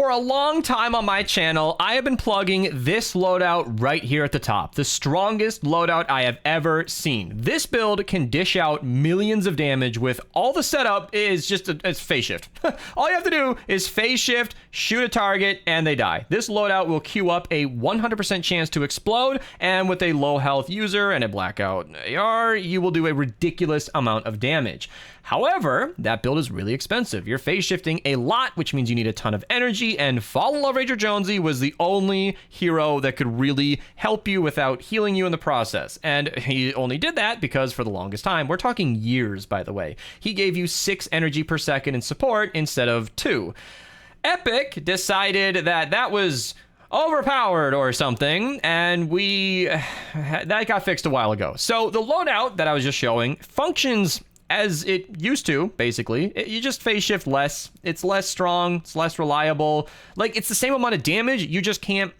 For a long time on my channel, I have been plugging this loadout right here at the top. The strongest loadout I have ever seen. This build can dish out millions of damage with all the setup is just it's phase shift. All you have to do is phase shift, shoot a target, and they die. This loadout will queue up a 100% chance to explode, and with a low health user and a blackout AR, you will do a ridiculous amount of damage. However, that build is really expensive. You're phase shifting a lot, which means you need a ton of energy, and Fall in Love Ranger Jonesy was the only hero that could really help you without healing you in the process. And he only did that because for the longest time, we're talking years, by the way, he gave you 6 energy per second in support instead of 2. Epic decided that that was overpowered or something, and that got fixed a while ago. So the loadout that I was just showing functions as it used to, basically. You just phase shift less. It's less strong. It's less reliable. Like, it's the same amount of damage. You just can't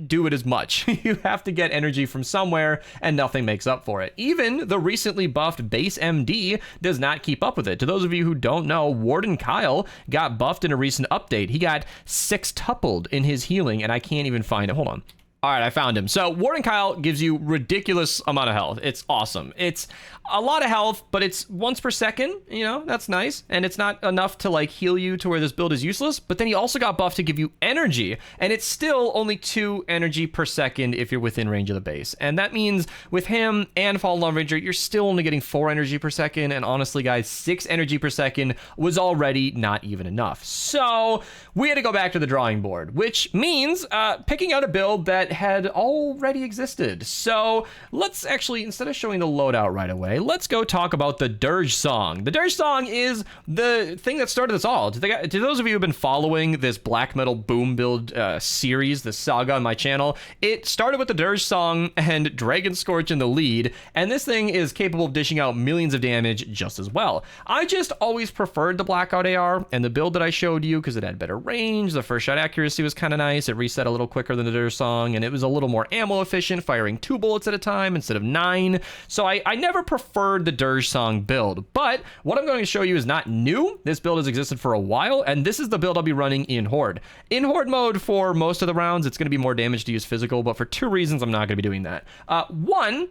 do it as much. You have to get energy from somewhere, and nothing makes up for it. Even the recently buffed base MD does not keep up with it. To those of you who don't know, Warden Kyle got buffed in a recent update. He got sextupled in his healing, and I can't even find it. Hold on. All right, I found him. So Warden Kyle gives you ridiculous amount of health. It's awesome. It's a lot of health, but it's once per second, you know, that's nice. And it's not enough to like heal you to where this build is useless, but then he also got buffed to give you energy, and it's still only 2 energy per second if you're within range of the base. And that means with him and Fall in Love Ranger, you're still only getting 4 energy per second. And honestly, guys, 6 energy per second was already not even enough. So we had to go back to the drawing board, which means picking out a build that had already existed. So let's actually, instead of showing the loadout right away, let's go talk about the Dirge song. The Dirge song is the thing that started this all. To those of you who have been following this black metal boom build series, the saga on my channel, it started with the Dirge song and Dragon Scorch in the lead, and this thing is capable of dishing out millions of damage just as well. I just always preferred the blackout AR and the build that I showed you because it had better range, the first shot accuracy was kind of nice, it reset a little quicker than the Dirge song, and it was a little more ammo efficient, firing 2 bullets at a time instead of 9. So I never preferred the Dirge song build, but what I'm going to show you is not new. This build has existed for a while, and this is the build I'll be running in Horde. In Horde mode for most of the rounds, it's going to be more damage to use physical, but for 2 reasons, I'm not going to be doing that. One,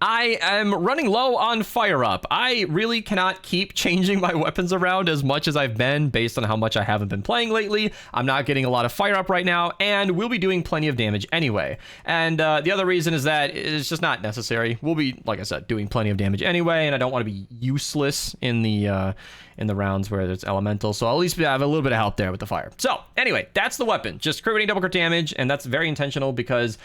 I am running low on fire up. I really cannot keep changing my weapons around as much as I've been based on how much I haven't been playing lately. I'm not getting a lot of fire up right now, and we'll be doing plenty of damage anyway. And the other reason is that it's just not necessary. We'll be, like I said, doing plenty of damage anyway, and I don't want to be useless in the rounds where it's elemental, so I'll at least have a little bit of help there with the fire. So anyway, that's the weapon. Just crit rating, double crit damage, and that's very intentional because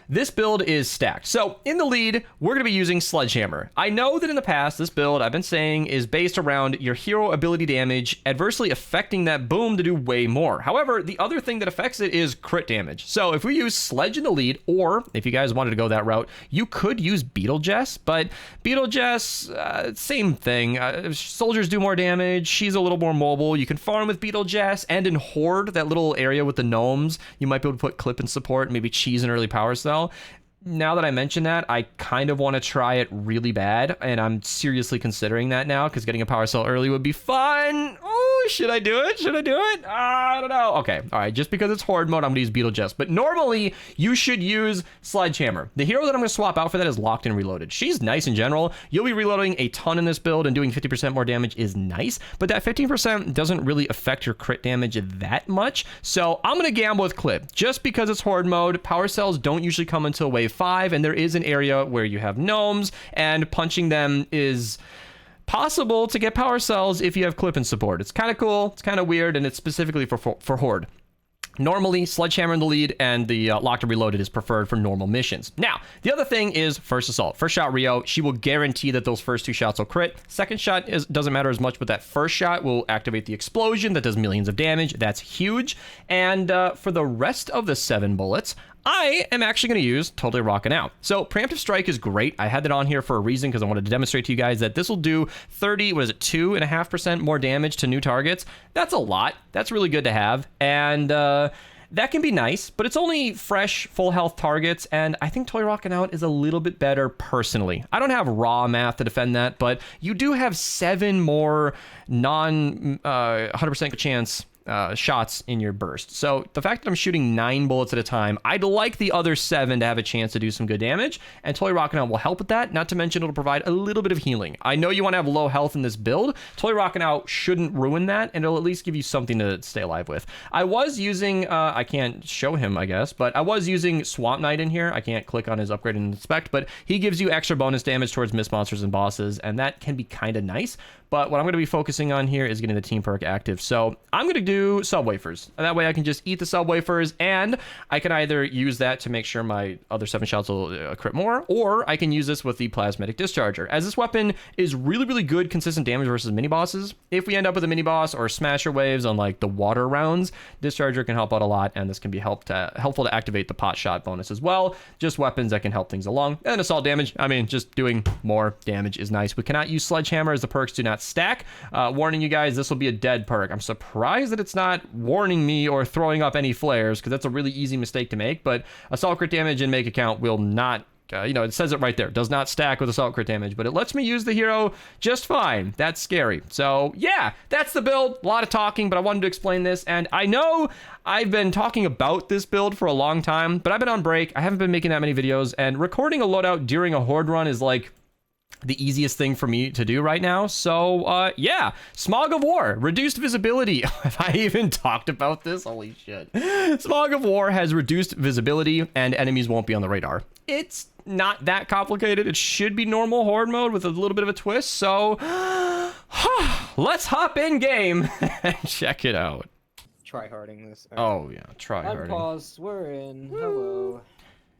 this build is stacked. So in the lead, we're going to be using Sledgehammer. I know that in the past, this build I've been saying is based around your hero ability damage adversely affecting that boom to do way more. However, the other thing that affects it is crit damage. So if we use Sledge in the lead, or if you guys wanted to go that route, you could use Beetle Jess, but Beetle Jess, same thing. Soldiers do more damage. She's a little more mobile. You can farm with Beetle Jess, and in Horde, that little area with the gnomes, you might be able to put Clip in support, maybe Cheese in early power cell. Now that I mention that, I kind of want to try it really bad, and I'm seriously considering that now because getting a power cell early would be fun. Oh, should I do it? Should I do it? I don't know. Okay, all right, just because it's Horde mode, I'm going to use Beetle Jess, but normally you should use Sledgehammer. The hero that I'm going to swap out for that is Locked and Reloaded. She's nice in general. You'll be reloading a ton in this build, and doing 50% more damage is nice, but that 15% doesn't really affect your crit damage that much, so I'm going to gamble with Clip. Just because it's Horde mode, power cells don't usually come until wave 5, and there is an area where you have gnomes, and punching them is possible to get power cells if you have Clip in support. It's kind of cool, it's kind of weird, and it's specifically for Horde. Normally, Sledgehammer in the lead, and the Locked and Reloaded is preferred for normal missions. Now, the other thing is First Assault. First shot Rio, she will guarantee that those first 2 shots will crit. Second shot doesn't matter as much, but that first shot will activate the explosion that does millions of damage. That's huge. And for the rest of the 7 bullets, I am actually going to use Totally Rockin' Out. So Preemptive Strike is great. I had that on here for a reason because I wanted to demonstrate to you guys that this will do 2.5% more damage to new targets. That's a lot. That's really good to have. And that can be nice, but it's only fresh, full health targets, and I think Totally Rockin' Out is a little bit better personally. I don't have raw math to defend that, but you do have 7 more non 100% chance shots in your burst. So the fact that I'm shooting 9 bullets at a time, I'd like the other 7 to have a chance to do some good damage, and Totally Rockin' Out will help with that. Not to mention it'll provide a little bit of healing. I know you want to have low health in this build. Totally Rockin' Out shouldn't ruin that, and it'll at least give you something to stay alive with. I was using, I can't show him, I guess, but I was using Swamp Knight in here. I can't click on his upgrade and inspect, but he gives you extra bonus damage towards mist monsters and bosses, and that can be kind of nice. But what I'm going to be focusing on here is getting the team perk active. So I'm going to do sub wafers. And that way I can just eat the sub wafers, and I can either use that to make sure my other 7 shots will crit more, or I can use this with the plasmatic discharger. As this weapon is really, really good consistent damage versus mini bosses, if we end up with a mini boss or smasher waves on like the water rounds, discharger can help out a lot, and this can be helpful to activate the pot shot bonus as well. Just weapons that can help things along. And assault damage, I mean, just doing more damage is nice. We cannot use sledgehammer as the perks do not stack. Warning you guys, this will be a dead perk. I'm surprised that it's not warning me or throwing up any flares, because that's a really easy mistake to make. But assault crit damage and make account will not, you know, it says it right there, does not stack with assault crit damage, but it lets me use the hero just fine. That's scary. So yeah, that's the build. A lot of talking, but I wanted to explain this. And I know I've been talking about this build for a long time, but I've been on break. I haven't been making that many videos, and recording a loadout during a Horde run is like the easiest thing for me to do right now. So yeah, Smog of War, reduced visibility. Have I even talked about this? Holy shit. Smog of War has reduced visibility, and enemies won't be on the radar. It's not that complicated. It should be normal Horde mode with a little bit of a twist. So let's hop in game and check it out. Try-harding this. Oh yeah, try-harding. Unpause, we're in. Hello.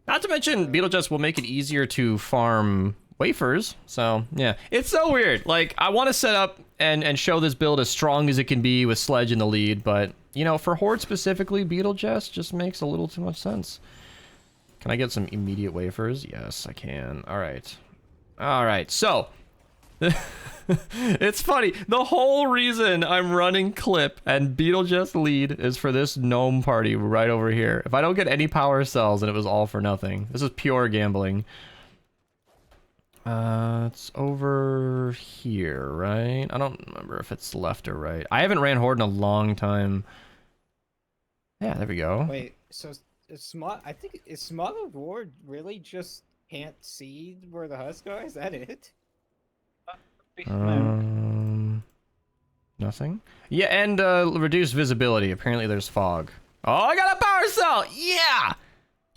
Not to mention, Beetlejuice will make it easier to farm wafers. So yeah, it's so weird. Like, I want to set up and show this build as strong as it can be with Sledge in the lead, but you know, for Horde specifically, Beetlejuice just makes a little too much sense. Can I get some immediate wafers? Yes, I can. All right, so it's funny, the whole reason I'm running clip and Beetlejuice lead is for this gnome party right over here. If I don't get any power cells, then it was all for nothing. This is pure gambling. It's over here, right? I don't remember if it's left or right. I haven't ran Horde in a long time. Yeah, there we go. Wait, so is Smog, I think, is Smog of War really just can't see where the husks are? Is that it? Nothing? Yeah, and reduced visibility. Apparently there's fog. Oh, I got a power cell! Yeah!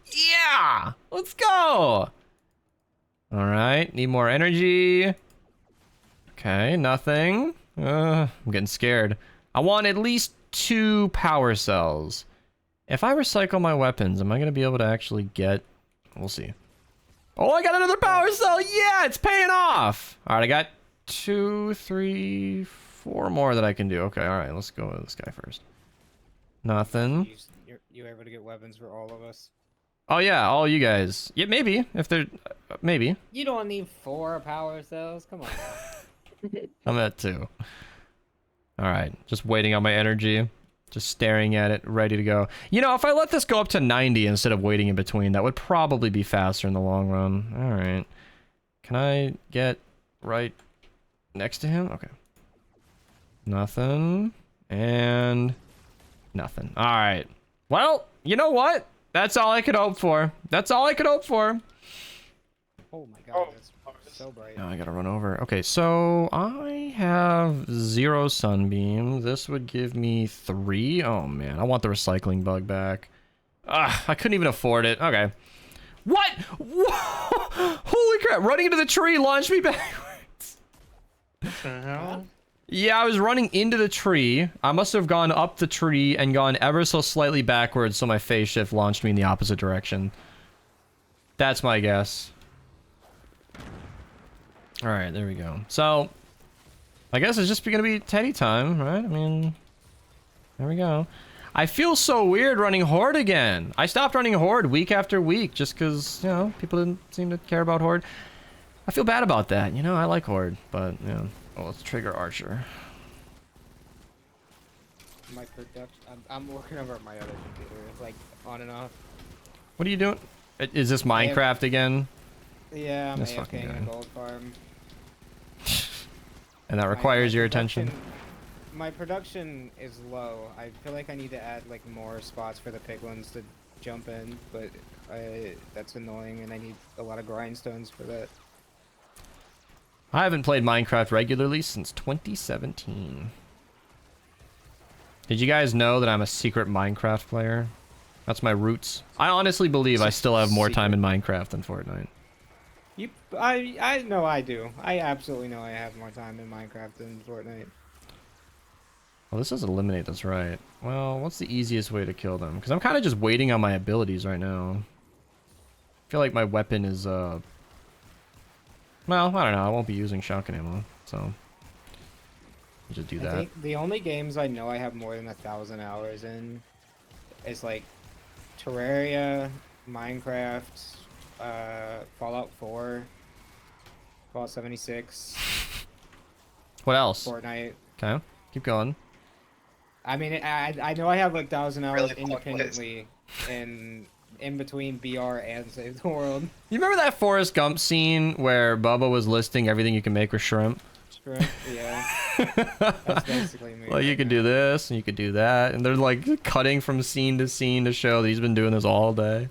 Yeah! Let's go! Alright, need more energy. Okay, nothing. I'm getting scared. I want at least 2 power cells. If I recycle my weapons, am I going to be able to actually get... We'll see. Oh, I got another power cell! Yeah, it's paying off! Alright, I got 2, 3, 4 more that I can do. Okay, alright, let's go with this guy first. Nothing. You're able to get weapons for all of us? Oh yeah, all you guys. Yeah, maybe. If they're... maybe. You don't need 4 power cells. Come on. I'm at 2. Alright, just waiting on my energy. Just staring at it, ready to go. You know, if I let this go up to 90 instead of waiting in between, that would probably be faster in the long run. Alright. Can I get right next to him? Okay. Nothing. And... nothing. Alright. Well, you know what? That's all I could hope for. That's all I could hope for. Oh my god, that's so bright. Now I gotta run over. Okay, so I have 0 sunbeam. This would give me 3. Oh man, I want the recycling bug back. I couldn't even afford it. Okay. What? Whoa! Holy crap, running into the tree launched me backwards. What the hell? Yeah, I was running into the tree. I must have gone up the tree and gone ever so slightly backwards, so my phase shift launched me in the opposite direction. That's my guess. Alright, there we go. So, I guess it's just gonna be Teddy time, right? I mean, there we go. I feel so weird running Horde again. I stopped running Horde week after week just because, you know, people didn't seem to care about Horde. I feel bad about that. You know, I like Horde, but, you know. Oh, let's trigger Archer. My production. I'm working over my other computer. It's like on and off. What are you doing? Is this Minecraft again? Yeah, I'm This AFKing fucking a guy. gold farm. And that requires your attention? my production is low. I feel like I need to add like more spots for the piglins to jump in, but that's annoying, and I need a lot of grindstones for that. I haven't played Minecraft regularly since 2017. Did you guys know that I'm a secret Minecraft player? That's my roots. I honestly believe I still have more time in Minecraft than Fortnite. I know I do. I absolutely know I have more time in Minecraft than Fortnite. Well, this does eliminate this, right? Well, what's the easiest way to kill them? Because I'm kind of just waiting on my abilities right now. I feel like my weapon is, well, I don't know. I won't be using shotgun ammo, so... just do that. I think the only games I know I have more than 1,000 hours in is, like, Terraria, Minecraft, Fallout 4, Fallout 76. What else? Fortnite. Okay, keep going. I mean, I know I have like 1,000 hours Really independently in between BR and Save the World. You remember that Forrest Gump scene where Bubba was listing everything you can make with shrimp? Shrimp, yeah. That's basically me. Well, you could do this and you could do that, and they're like cutting from scene to show that he's been doing this all day.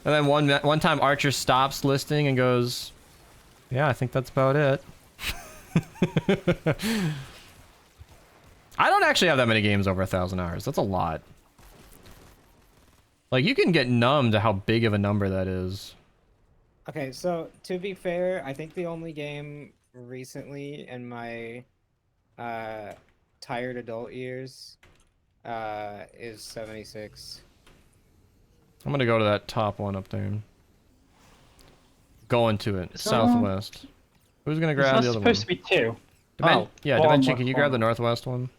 And then one time Archer stops listing and goes, "Yeah, I think that's about it." I don't actually have that many games over 1,000 hours. That's a lot. Like, you can get numb to how big of a number that is. Okay, so to be fair, I think the only game recently in my tired adult years is 76. I'm gonna go to that top one up there. Going to it. Southwest. Who's gonna grab the other one? It's supposed to be 2. Yeah, one Dimension, more can you grab the corner. northwest one?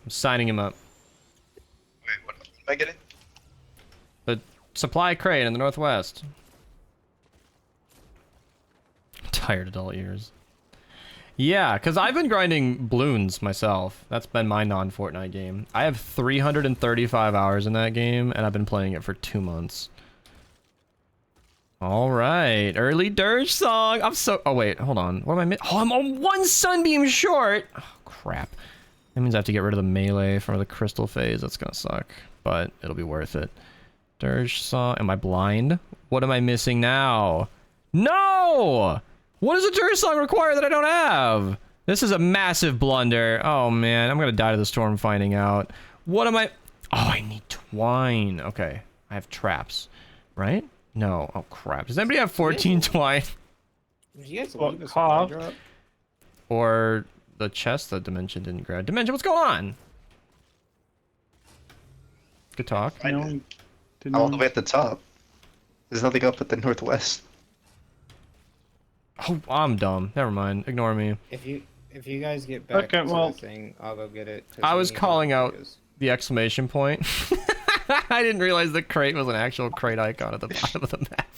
I'm signing him up. Wait, what am I getting? The supply crate in the northwest. Tired adult years. Yeah, because I've been grinding balloons myself. That's been my non-Fortnite game. I have 335 hours in that game, and I've been playing it for 2 months. All right, early dirge song. I'm so... Oh, wait, hold on. What am I... Oh, I'm on 1 sunbeam short. Oh, crap. That means I have to get rid of the melee for the crystal phase. That's gonna suck, but it'll be worth it. Dirge song. Am I blind? What am I missing now? No! What does a dirge song require that I don't have? This is a massive blunder. Oh, man. I'm gonna die to the storm finding out. What am I... Oh, I need twine. Okay. I have traps, right? No. Oh, crap. Does anybody have 14 twine? Did you guys What, leave a supply carved? drop? Or the chest that Dimension didn't grab. Dimension, what's going on? Good talk. I No did. one- did I'm no all the one- way at the top. There's nothing up at the northwest. Oh, I'm dumb. Never mind. Ignore me. If you guys get back Okay, to well- the thing, I'll go get it. 'cause I we was need calling those out videos. the exclamation point. I didn't realize the crate was an actual crate icon at the bottom of the map.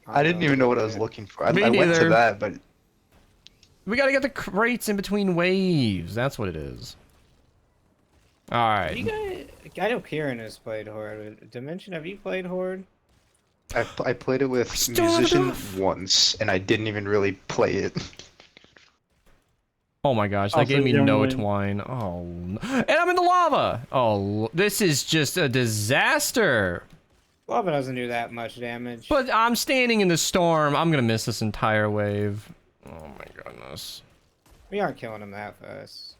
I didn't even know what I was looking for. I Me went to neither. that, but We gotta get the crates in between waves. That's what it is. You Alright. guys, I know Kieran has played Horde. Dimension, have you played Horde? I played it with Still not Musician enough. once, and I didn't even really play it. Oh my gosh, that Also, gave me you don't no win. twine. Oh. And I'm in the lava! Oh, this is just a disaster. Lava doesn't do that much damage. But I'm standing in the storm. I'm gonna miss this entire wave. Oh my goodness. We aren't killing him that fast.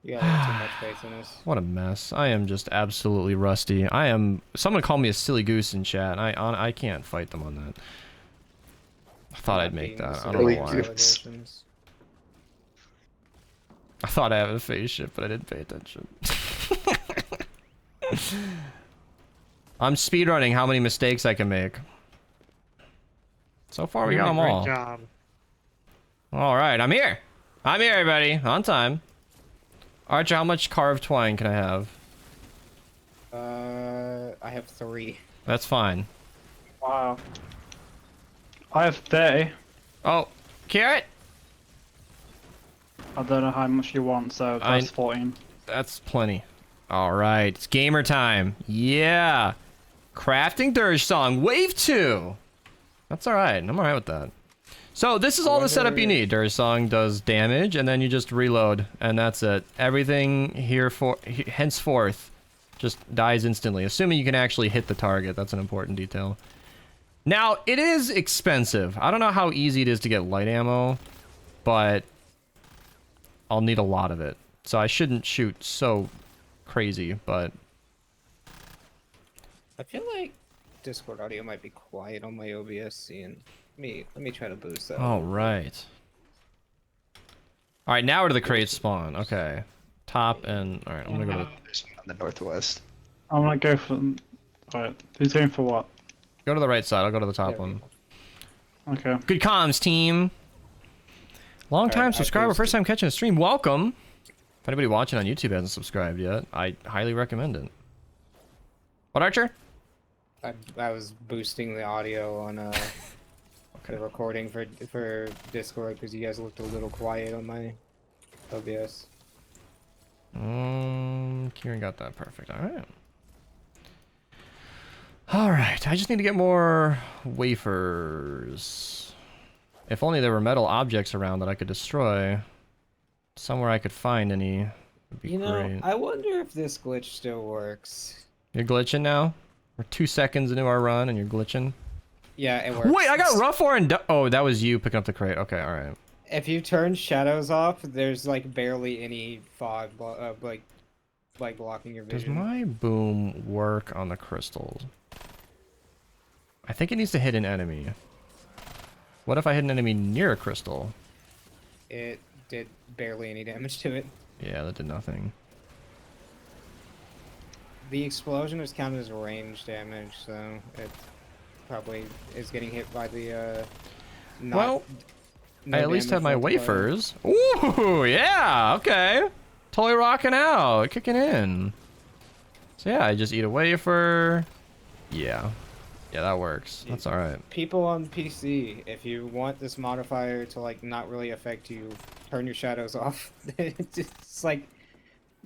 You got too much faith in us. What a mess. I am just absolutely rusty. I am... Someone called me a silly goose in chat. I can't fight them on that. I thought I'd make that. I don't Silly know why. goose. I thought I had a face shift, but I didn't pay attention. I'm speedrunning how many mistakes I can make. So far, we You're got doing them a all. great job. All right, I'm here. I'm here, everybody. On time. Archer, how much carved twine can I have? I have 3. That's fine. Wow. I have 30. Oh, carrot? I don't know how much you want, so that's 14. That's plenty. All right, it's gamer time. Yeah. Crafting dirge song, wave 2. That's all right. I'm all right with that. So this is all the setup you need. Dursong does damage, and then you just reload, and that's it. Everything here henceforth just dies instantly, assuming you can actually hit the target. That's an important detail. Now, it is expensive. I don't know how easy it is to get light ammo, but I'll need a lot of it. So I shouldn't shoot so crazy, but... I feel like Discord audio might be quiet on my OBS scene. Let me try to boost that. All right. All right, now we're to the crate spawn. Okay. Top and... All right, I'm going to go to... There's one on the northwest. I'm gonna go for. Alright, who's going for what? Go to the right side. I'll go to the top one. Okay. Good comms, team. Long time subscriber, first time catching a stream. Welcome. If anybody watching on YouTube hasn't subscribed yet, I highly recommend it. What, Archer? I was boosting the audio on the recording for Discord because you guys looked a little quiet on my OBS. Kieran got that perfect. All right. All right. I just need to get more wafers. If only there were metal objects around that I could destroy. Somewhere I could find any would be great. I wonder if this glitch still works. You're glitching now? We're 2 seconds into our run and you're glitching? Yeah, it works. Wait, I got rough ore and... Oh, that was you picking up the crate. Okay, all right. If you turn shadows off, there's like barely any fog, like blocking your vision. Does my boom work on the crystals? I think it needs to hit an enemy. What if I hit an enemy near a crystal? It did barely any damage to it. Yeah, that did nothing. The explosion is counted as range damage, so it probably is getting hit by the Well, I at least have my wafers. Ooh, yeah, okay. Totally rocking out, kicking in. So yeah, I just eat a wafer. Yeah. Yeah, that works. That's all right. People on PC, if you want this modifier to like not really affect you, turn your shadows off. It's like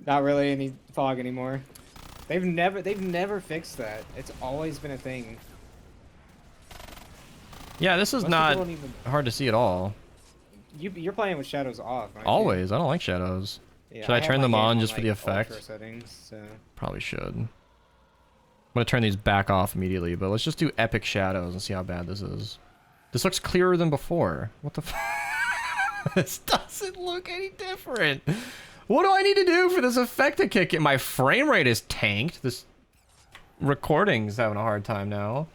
not really any fog anymore. They've never fixed that. It's always been a thing. Yeah, this is not hard to see at all. You're playing with shadows off, aren't you? Always. I don't like shadows. Yeah, should I turn them on just for like, the effect? ultra settings, so. Probably should. I'm gonna turn these back off immediately, but let's just do epic shadows and see how bad this is. This looks clearer than before. What the f- This doesn't look any different. What do I need to do for this effect to kick in? My frame rate is tanked. This recording's having a hard time now.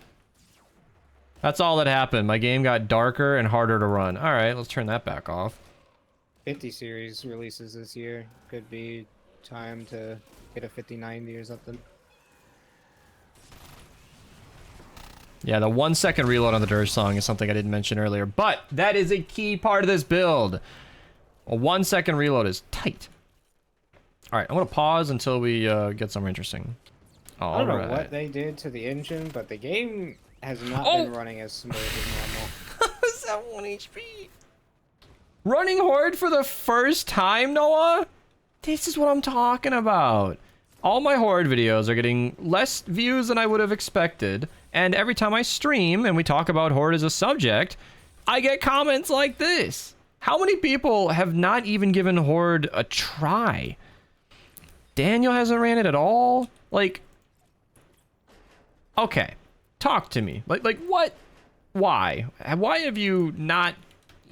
That's all that happened. My game got darker and harder to run. All right, let's turn that back off. 50 series releases this year. Could be time to get a 5090 or something. Yeah, the 1 second reload on the Dursong is something I didn't mention earlier, but that is a key part of this build. A 1 second reload is tight. All right, I'm gonna pause until we get somewhere interesting. I don't know what they did to the engine, but the game has not been running as smooth as normal. How is that 1 HP? Running Horde for the first time, Noah? This is what I'm talking about. All my Horde videos are getting less views than I would have expected, and every time I stream and we talk about Horde as a subject, I get comments like this. How many people have not even given Horde a try? Daniel hasn't ran it at all? Like, okay, talk to me. Like what? Why? Why have you not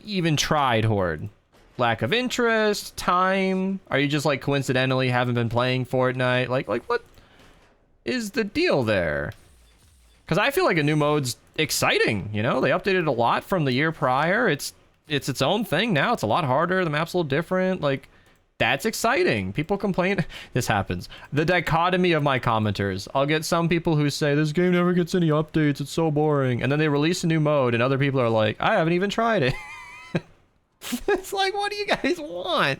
even tried Horde? Lack of interest, time? Are you just like coincidentally haven't been playing Fortnite? Like what is the deal there? Because I feel like a new mode's exciting. You know, they updated a lot from the year prior. It's its own thing now. It's a lot harder. The map's a little different. Like, that's exciting. People complain. This happens. The dichotomy of my commenters. I'll get some people who say, this game never gets any updates. It's so boring. And then they release a new mode and other people are like, I haven't even tried it. It's like, what do you guys want?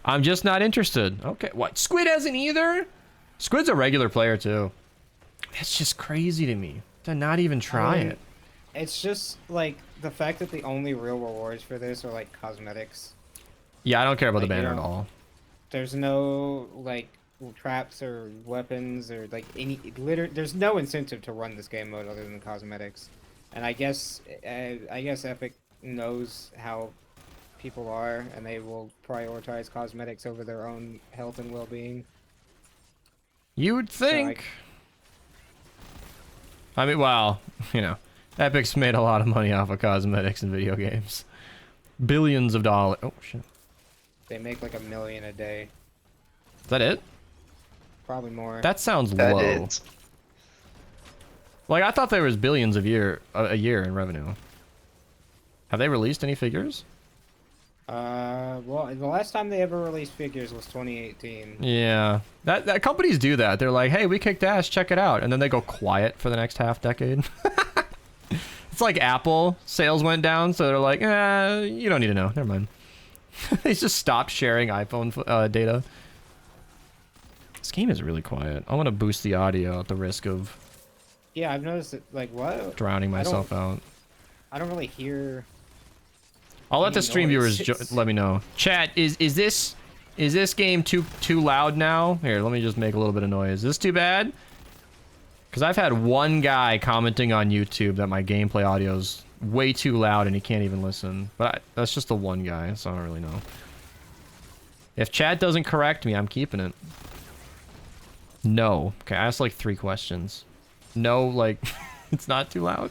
I'm just not interested. Okay, what? Squid hasn't either? Squid's a regular player too. That's just crazy to me. To not even try it. It's just like the fact that the only real rewards for this are like cosmetics. Yeah, I don't care about Like, the banner you know, at all. There's no like traps or weapons or like any there's no incentive to run this game mode other than the cosmetics. And I guess Epic knows how people are, and they will prioritize cosmetics over their own health and well-being. You would think. I mean, well, you know, Epic's made a lot of money off of cosmetics in video games. Billions of dollars. Oh, shit. They make like $1 million a day. Is that it? Probably more. That sounds That low. is. Like, I thought there was billions a year in revenue. Have they released any figures? Well, the last time they ever released figures was 2018. Yeah. That companies do that. They're like, hey, we kicked ass, check it out. And then they go quiet for the next half decade. It's like Apple. Sales went down, so they're like, you don't need to know. Never mind. They just stopped sharing iPhone data. This game is really quiet. I want to boost the audio at the risk of Yeah, I've noticed that, like, what? drowning myself out. I don't really hear... I'll let the any stream noise. viewers let me know. Chat, is this game too loud now? Here, let me just make a little bit of noise. Is this too bad? Because I've had one guy commenting on YouTube that my gameplay audio's way too loud and he can't even listen. But that's just the one guy, so I don't really know. If chat doesn't correct me, I'm keeping it. No. Okay, I asked like 3 questions. No, like, it's not too loud.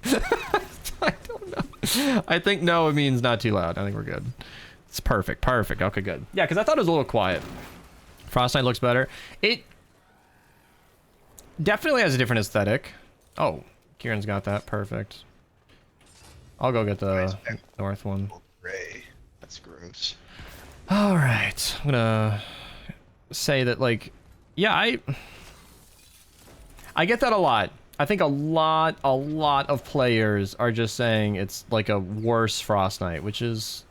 I don't know. I think no, it means not too loud. I think we're good. It's perfect. Perfect. Okay, good. Yeah, because I thought it was a little quiet. Frostnite looks better. It definitely has a different aesthetic. Oh, Kieran's got that. Perfect. I'll go get the north one. Gray. That's gross. All right. I'm gonna say that, like, yeah, I get that a lot. I think a lot of players are just saying it's like a worse Frostnite, which is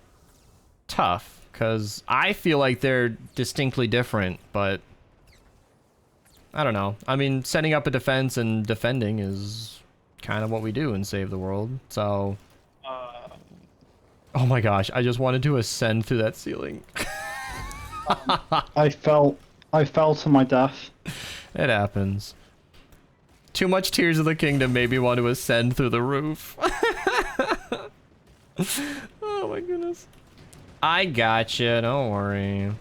tough because I feel like they're distinctly different, but I don't know. I mean, setting up a defense and defending is kind of what we do in Save the World, so... Oh my gosh, I just wanted to ascend through that ceiling. I fell to my death. It happens. Too much Tears of the Kingdom made me want to ascend through the roof. Oh my goodness. I gotcha, don't worry.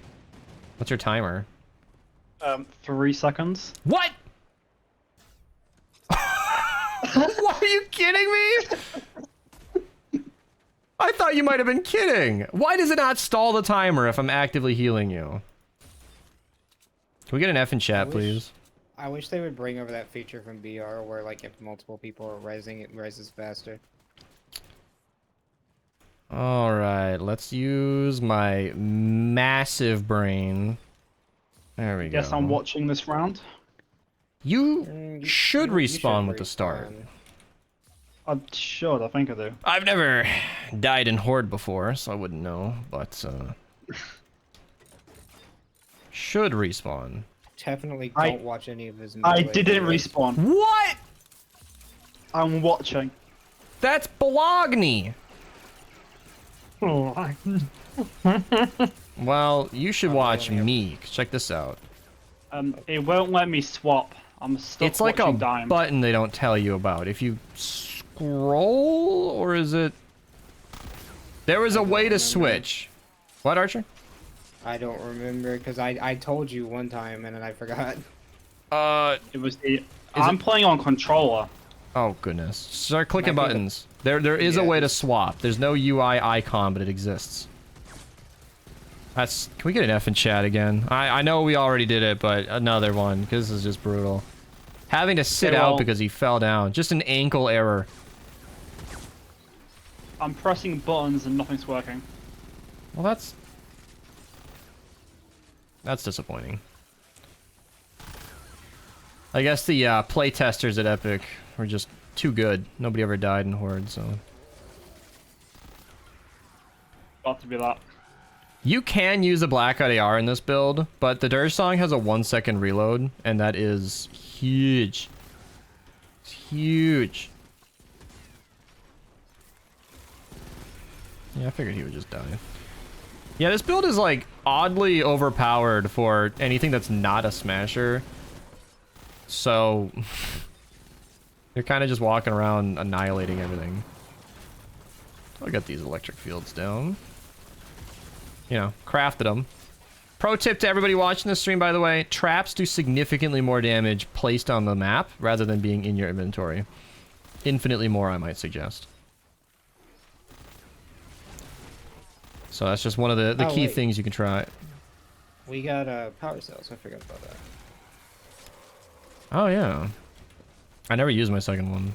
What's your timer? 3 seconds. What? What, are you kidding me? I thought you might have been kidding. Why does it not stall the timer if I'm actively healing you? Can we get an F in chat, please? I wish they would bring over that feature from BR where, like, if multiple people are resing, it reses faster. Alright, let's use my massive brain. There we go. Guess I'm watching this round. You should respawn with the start. I should, I think I do. I've never died in Horde before, so I wouldn't know, but should respawn. Definitely don't watch any of his I melee didn't videos. respawn. What? I'm watching. That's Bologna. Well, you should watch me. Check this out. It won't let me swap. I'm stuck It's like a watching Dime. button they don't tell you about. If you scroll, or is it... There was a way to switch. What, Archer? I don't remember because I told you one time and then I forgot. It was the... I'm playing on controller. Oh goodness! Start clicking Might be the- buttons. There is a Yeah. way to swap. There's no UI icon, but it exists. That's. Can we get an F in chat again? I know we already did it, but another one because this is just brutal. Having to sit Okay, out well- because he fell down. Just an ankle error. I'm pressing buttons and nothing's working. Well, that's disappointing. I guess the play testers at Epic were just too good. Nobody ever died in Horde, so... Got to be that. You can use a Blackout AR in this build, but the Dirge Song has a 1-second reload, and that is huge. It's huge. Yeah, I figured he would just die. Yeah, this build is, like, oddly overpowered for anything that's not a Smasher. So... You're kind of just walking around annihilating everything. I'll get these electric fields down. You know, crafted them. Pro tip to everybody watching this stream, by the way, traps do significantly more damage placed on the map rather than being in your inventory. Infinitely more, I might suggest. So that's just one of the key things you can try. We got power cells. I forgot about that. Oh, yeah. I never used my second one.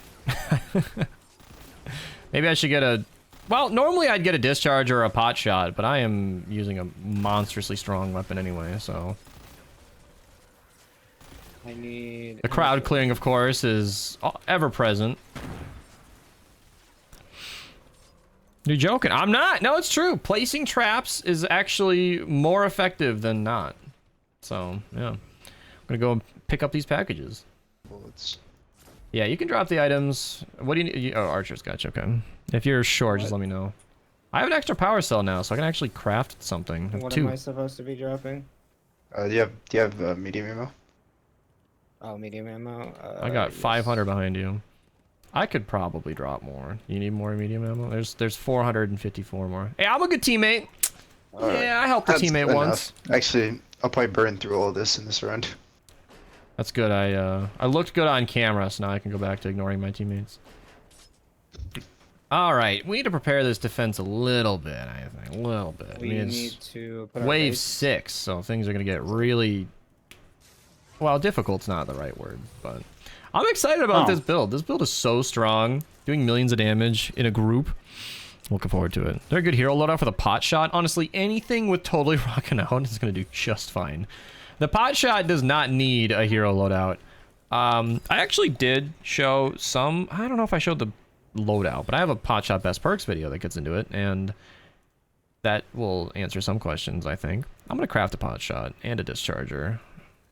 Maybe I should get a... Well, normally I'd get a discharge or a pot shot, but I am using a monstrously strong weapon anyway, so... I need... The crowd clearing, of course, is ever present. You're joking. I'm not. No, it's true. Placing traps is actually more effective than not. So, yeah. I'm gonna go pick up these packages. Bullets. Yeah, you can drop the items. What do you need? Oh, archers, gotcha, okay. If you're short, just let me know. I have an extra power cell now, so I can actually craft something. What Two. am I supposed to be dropping? Do you have medium ammo? Oh, medium ammo? I got yes. 500 behind you. I could probably drop more. You need more medium ammo? There's 454 more. Hey, I'm a good teammate. Yeah, I helped a teammate once. Actually, I'll probably burn through all this in this round. That's good. I looked good on camera, so now I can go back to ignoring my teammates. All right, we need to prepare this defense a little bit. I think a little bit. We need to put our wave base. 6, so things are gonna get really. Well, difficult's not the right word, but I'm excited about this build. This build is so strong, doing millions of damage in a group. Looking forward to it. They're a good hero loadout for the pot shot. Honestly, anything with totally rocking out is gonna do just fine. The pot shot does not need a hero loadout. I actually did show some. I don't know if I showed the loadout, but I have a pot shot best perks video that gets into it, and that will answer some questions. I think I'm gonna craft a pot shot and a discharger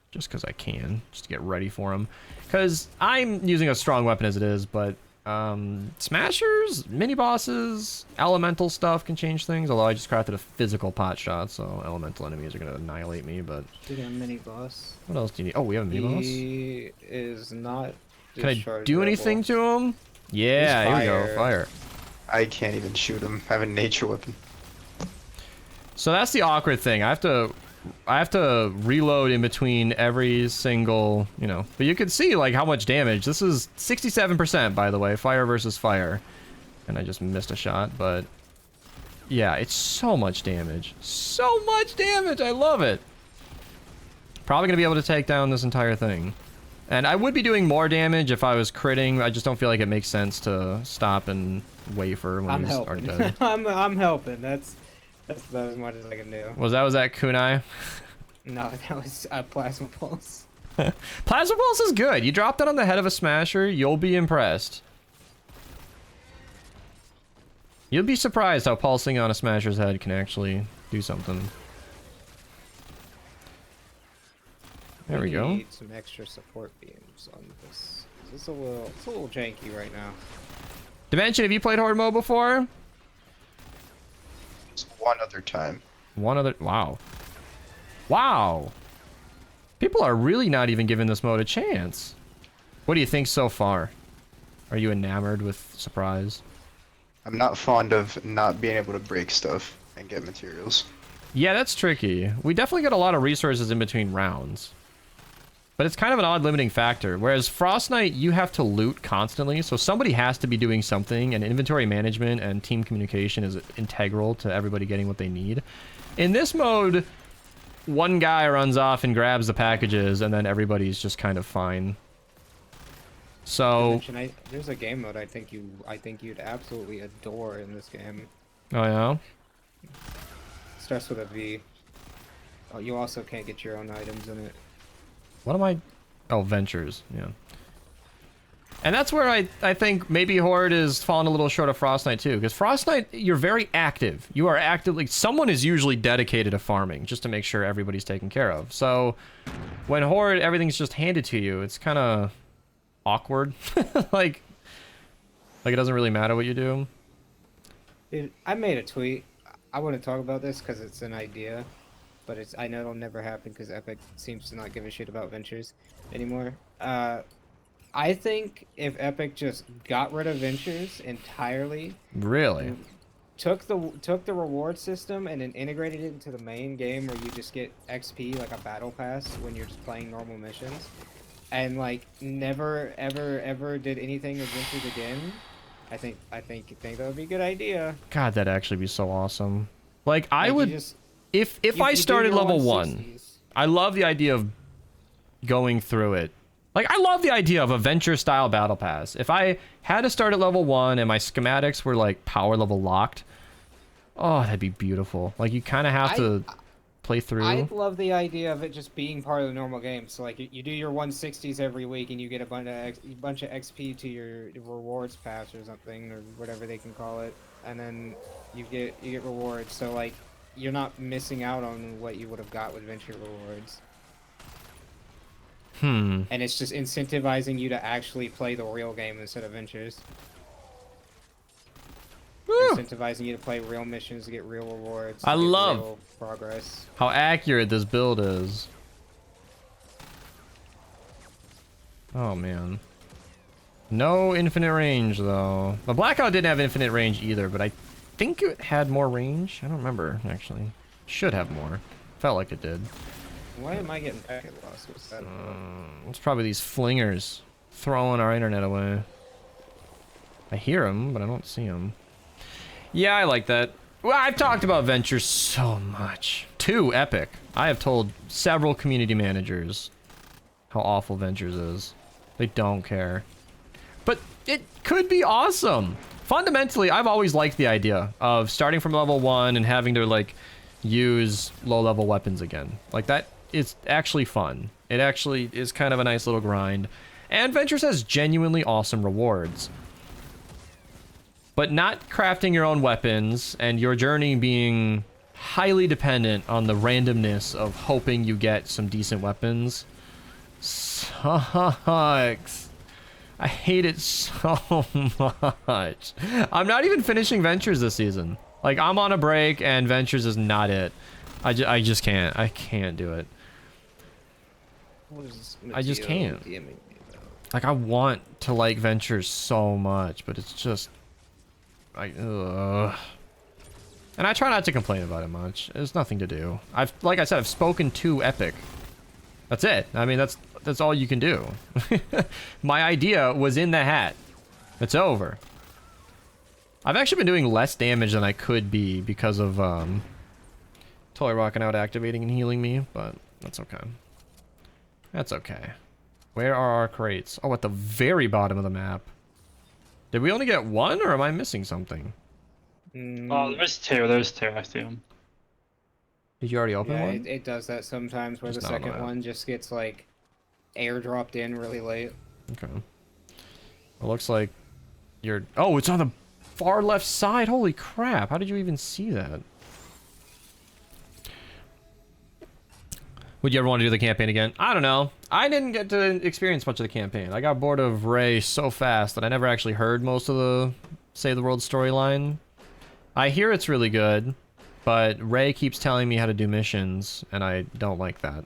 just because I can, just to get ready for them, because I'm using a strong weapon as it is. But smashers, mini bosses, elemental stuff can change things, although I just crafted a physical pot shot, so elemental enemies are gonna annihilate me. But We got a mini boss. what else do you need? Oh, we have a mini boss. He is not. Can I do anything to him? Yeah, here we go. Fire. I can't even shoot him. I have a nature weapon. So that's the awkward thing. I have to reload in between every single, you know. But you can see like how much damage. This is 67%, by the way, fire versus fire. And I just missed a shot, but yeah, it's so much damage. So much damage. I love it. Probably gonna be able to take down this entire thing. And I would be doing more damage if I was critting. I just don't feel like it makes sense to stop and wafer when I'm he's already helping. dead. I'm helping. That's about as much as I can do. Was that kunai? No, that was plasma pulse. Plasma pulse is good. You drop that on the head of a smasher, you'll be impressed. You'll be surprised how pulsing on a smasher's head can actually do something. There we go. Need some extra support beams on this. It's a little janky right now. Dimension, have you played Horde mode before? Just one other time. One other. Wow. Wow. People are really not even giving this mode a chance. What do you think so far? Are you enamored with surprise? I'm not fond of not being able to break stuff and get materials. Yeah, that's tricky. We definitely get a lot of resources in between rounds. But it's kind of an odd limiting factor. Whereas Frost Knight, you have to loot constantly, so somebody has to be doing something, and inventory management and team communication is integral to everybody getting what they need. In this mode, one guy runs off and grabs the packages, and then everybody's just kind of fine. So... There's a game mode I think you'd absolutely adore in this game. Oh yeah? Starts with a V. Oh, you also can't get your own items in it. What am I... Oh, Ventures, yeah. And that's where I think maybe Horde is falling a little short of Frost Knight too, because Frost Knight, you're very active. You are actively... Someone is usually dedicated to farming, just to make sure everybody's taken care of. So, when Horde, everything's just handed to you, it's kind of awkward. like it doesn't really matter what you do. Dude, I made a tweet. I want to talk about this because it's an idea. But I know it'll never happen because Epic seems to not give a shit about ventures anymore. I think if Epic just got rid of ventures entirely, Really? took the reward system and then integrated it into the main game where you just get XP like a battle pass when you're just playing normal missions, and like never ever did anything with ventures again, I think that would be a good idea. God, that'd actually be so awesome. Like I Like, you would, just, if you I do started your level 1, 160s. I love the idea of going through it. Like, I love the idea of a venture-style battle pass. If I had to start at level 1 and my schematics were, like, power level locked, oh, that'd be beautiful. Like, you kind of have to play through. I love the idea of it just being part of the normal game. So, like, you do your 160s every week and you get a bunch of XP to your rewards pass or something, or whatever they can call it. And then you get rewards. So, like, you're not missing out on what you would have got with venture rewards. And it's just incentivizing you to actually play the real game instead of ventures. Woo! Incentivizing you to play real missions to get real rewards. I to get love real progress. how accurate this build is. Oh, man. No infinite range, though. The Blackout didn't have infinite range either, but I think it had more range. I don't remember, actually. Should have more. Felt like it did. Why am I getting packet loss? What's that about? It's probably these flingers throwing our internet away. I hear them, but I don't see them. Yeah, I like that. Well, I've talked about Ventures so much. Too epic. I have told several community managers how awful Ventures is. They don't care. But it could be awesome. Fundamentally, I've always liked the idea of starting from level 1 and having to, like, use low-level weapons again. Like, that is actually fun. It actually is kind of a nice little grind. And Ventures has genuinely awesome rewards. But not crafting your own weapons and your journey being highly dependent on the randomness of hoping you get some decent weapons sucks. I hate it so much. I'm not even finishing Ventures this season. Like, I'm on a break and Ventures is not it. I just can't. I can't do it. What is this I just Mateo can't. DMing me about? Like, I want to like Ventures so much, but it's just... ugh. And I try not to complain about it much. There's nothing to do. Like I said, I've spoken to Epic. That's it. I mean, that's all you can do. My idea was in the hat. It's over. I've actually been doing less damage than I could be because of totally rocking out, activating, and healing me, but that's okay. That's okay. Where are our crates? Oh, at the very bottom of the map. Did we only get one, or am I missing something? Oh, there's two, I see them. Did you already open Yeah, one? it does that sometimes where Just the not on the second map. one just gets like airdropped in really late. Okay. It looks like you're... Oh, it's on the far left side. Holy crap. How did you even see that? Would you ever want to do the campaign again? I don't know. I didn't get to experience much of the campaign. I got bored of Ray so fast that I never actually heard most of the Save the World storyline. I hear it's really good, but Ray keeps telling me how to do missions, and I don't like that.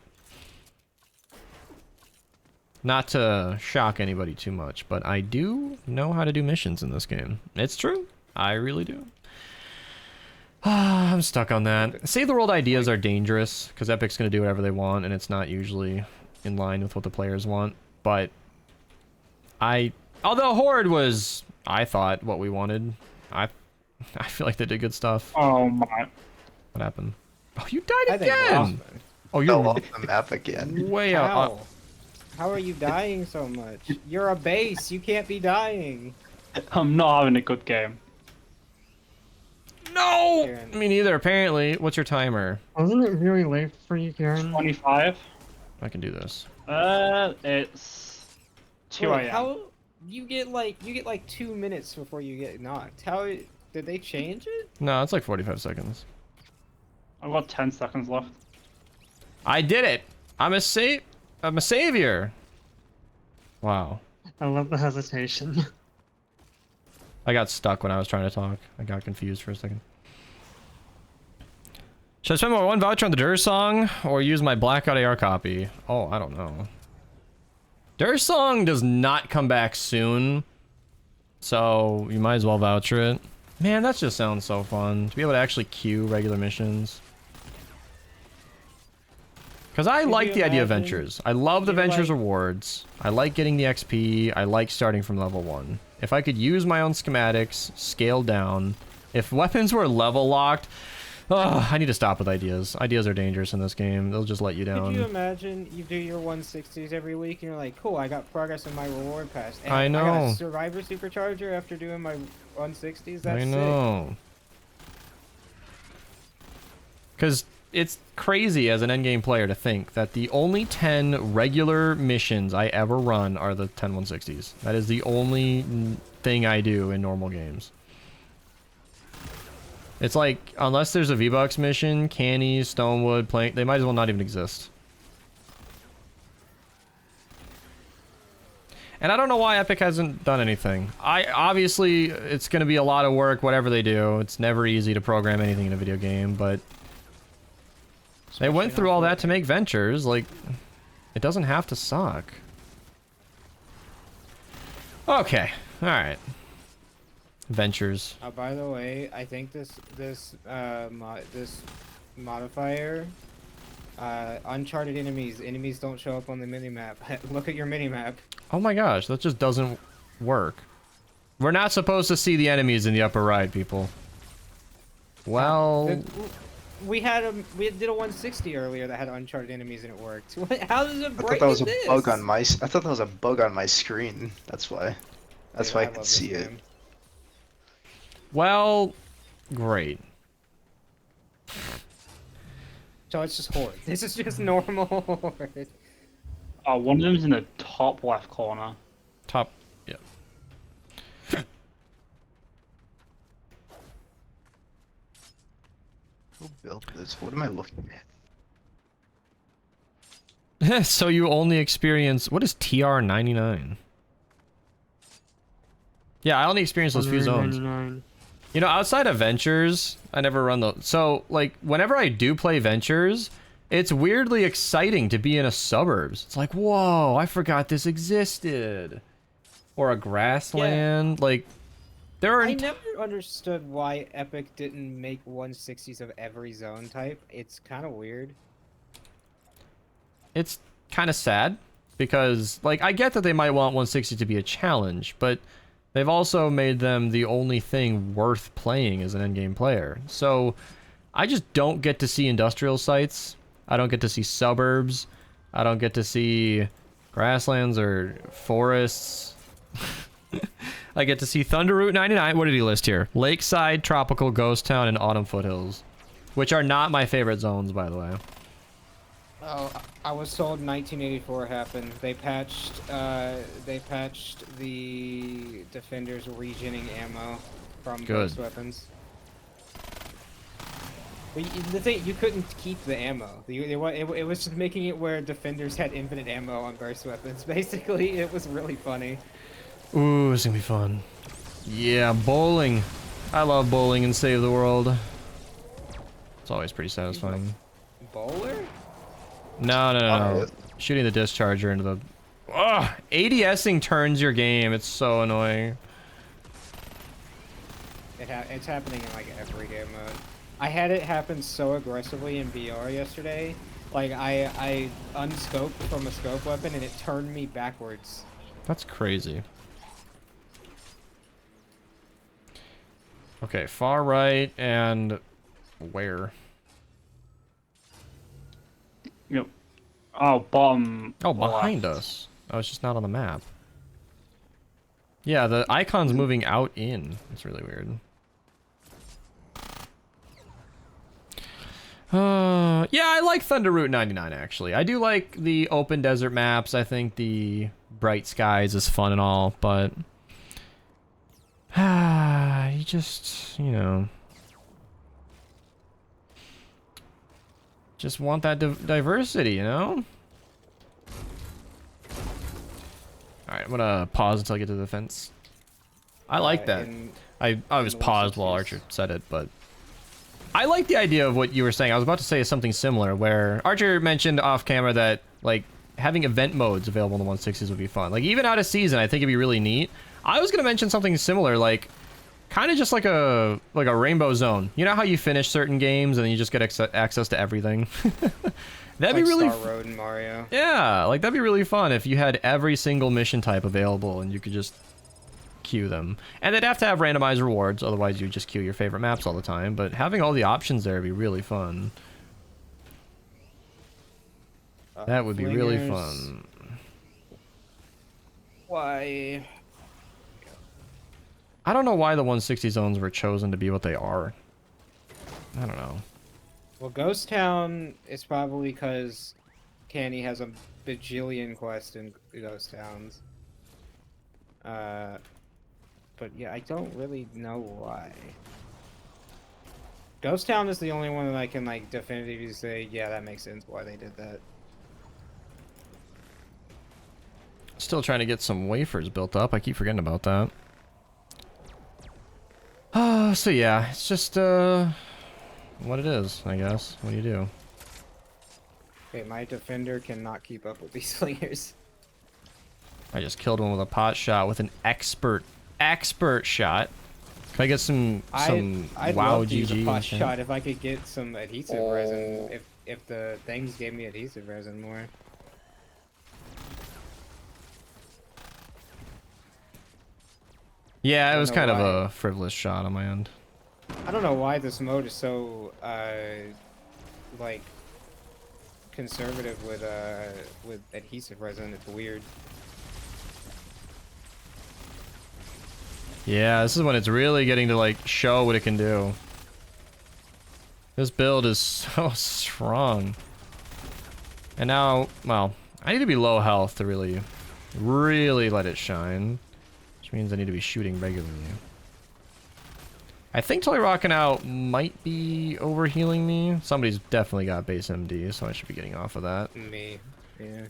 Not to shock anybody too much, but I do know how to do missions in this game. It's true. I really do. I'm stuck on that. Save the World ideas are dangerous, because Epic's going to do whatever they want, and it's not usually in line with what the players want. But although Horde was, I thought, what we wanted, I feel like they did good stuff. Oh my. What happened? Oh, you died I think again! Rossman. Oh, Fell you're off the map again. way out. How? How are you dying so much? You're a base. You can't be dying. I'm not having a good game. No! Karen. Me neither, apparently. What's your timer? Wasn't it really late for you, Karen? 25. I can do this. It's 2 Wait, a.m. how you get like 2 minutes before you get knocked? How did they change it? No, it's like 45 seconds. I've got 10 seconds left. I did it! I'm a savior! Wow. I love the hesitation. I got stuck when I was trying to talk. I got confused for a second. Should I spend my 1 voucher on the Dur song or use my Blackout AR copy? Oh, I don't know. Their song does not come back soon, so you might as well voucher it. Man, that just sounds so fun to be able to actually queue regular missions. Because I like the idea of ventures. I love the ventures rewards. I like getting the XP. I like starting from level 1. If I could use my own schematics, scale down. If weapons were level locked, I need to stop with ideas. Ideas are dangerous in this game. They'll just let you down. Could you imagine you do your 160s every week and you're like, cool, I got progress in my reward pass. And I know. I got a survivor supercharger after doing my 160s. That's I know. Because it's crazy as an endgame player to think that the only 10 regular missions I ever run are the 10 160s. That is the only thing I do in normal games. It's like, unless there's a V-Bucks mission, cannies, stonewood, plank, they might as well not even exist. And I don't know why Epic hasn't done anything. Obviously, it's going to be a lot of work, whatever they do. It's never easy to program anything in a video game, but they went through all that to make ventures. Like, it doesn't have to suck. Okay, alright. Ventures. By the way, I think this modifier, uncharted enemies don't show up on the minimap. Look at your minimap. Oh my gosh, that just doesn't work. We're not supposed to see the enemies in the upper right, people. Well, we did a 160 earlier that had uncharted enemies and it worked. How does it I break thought that was this? a bug on my. I thought that was a bug on my screen. That's why. That's Dude, why I love could this see it. game. well, great. So it's just Horde. This is just normal Horde. One of them's in the top left corner. Top, yeah. Who built this? What am I looking at? So you only experience, what is TR99? Yeah, I only experience those few zones. 199. You know, outside of Ventures, I never run those. So, like, whenever I do play Ventures, it's weirdly exciting to be in a suburbs. It's like, whoa, I forgot this existed. Or a grassland. Like, there are... I never understood why Epic didn't make 160s of every zone type. It's kind of weird. It's kind of sad. Because, like, I get that they might want 160 to be a challenge, but they've also made them the only thing worth playing as an endgame player. So, I just don't get to see industrial sites. I don't get to see suburbs. I don't get to see grasslands or forests. I get to see Thunder Route 99. What did he list here? Lakeside, Tropical, Ghost Town, and Autumn Foothills. Which are not my favorite zones, by the way. Oh, I was told 1984 happened. They patched the defenders regening ammo from burst weapons. But the thing, you couldn't keep the ammo. It was just making it where defenders had infinite ammo on burst weapons. Basically, it was really funny. Ooh, it's gonna be fun. Yeah, bowling. I love bowling and Save the World. It's always pretty satisfying. Bowler? No. Shooting the discharger into the... Ugh! ADSing turns your game. It's so annoying. It's happening in like every game mode. I had it happen so aggressively in BR yesterday. Like I unscoped from a scope weapon and it turned me backwards. That's crazy. Okay, far right and where? Yep. Oh, bottom. Oh, behind left. us. Oh, it's just not on the map. Yeah, the icon's moving out in. It's really weird. Yeah, I like Thunder Route 99, actually. I do like the open desert maps. I think the bright skies is fun and all, but... you just, you know... Just want that diversity, you know? Alright, I'm gonna pause until I get to the fence. I like that. I was paused while Archer said it, but... I like the idea of what you were saying. I was about to say something similar, where Archer mentioned off camera that, like, having event modes available in the 160s would be fun. Like, even out of season, I think it'd be really neat. I was gonna mention something similar, like, kind of just like a rainbow zone. You know how you finish certain games and then you just get access to everything? That'd be really Star Road in Mario. Yeah, like that'd be really fun if you had every single mission type available and you could just queue them. And they'd have to have randomized rewards, otherwise you just queue your favorite maps all the time. But having all the options there would be really fun. That would be really fun. Why? I don't know why the 160 zones were chosen to be what they are. I don't know. Well, Ghost Town is probably because Canny has a bajillion quests in Ghost Towns. But yeah, I don't really know why. Ghost Town is the only one that I can like definitively say, yeah, that makes sense why they did that. Still trying to get some wafers built up. I keep forgetting about that. So yeah, it's just what it is, I guess. What do you do? Okay, my defender cannot keep up with these slingers. I just killed one with a pot shot with an expert shot. Can I get some I'd wow love to use a GG? pot shot if I could get some adhesive resin. If the things gave me adhesive resin more. Yeah, it was know kind of why. a frivolous shot on my end. I don't know why this mode is so like conservative with adhesive resin. It's weird. Yeah, this is when it's really getting to like show what it can do. This build is so strong. And now, well, I need to be low health to really let it shine. Which means I need to be shooting regularly. I think Totally Rockin' Out might be overhealing me. Somebody's definitely got base MD, so I should be getting off of that. Me, yeah.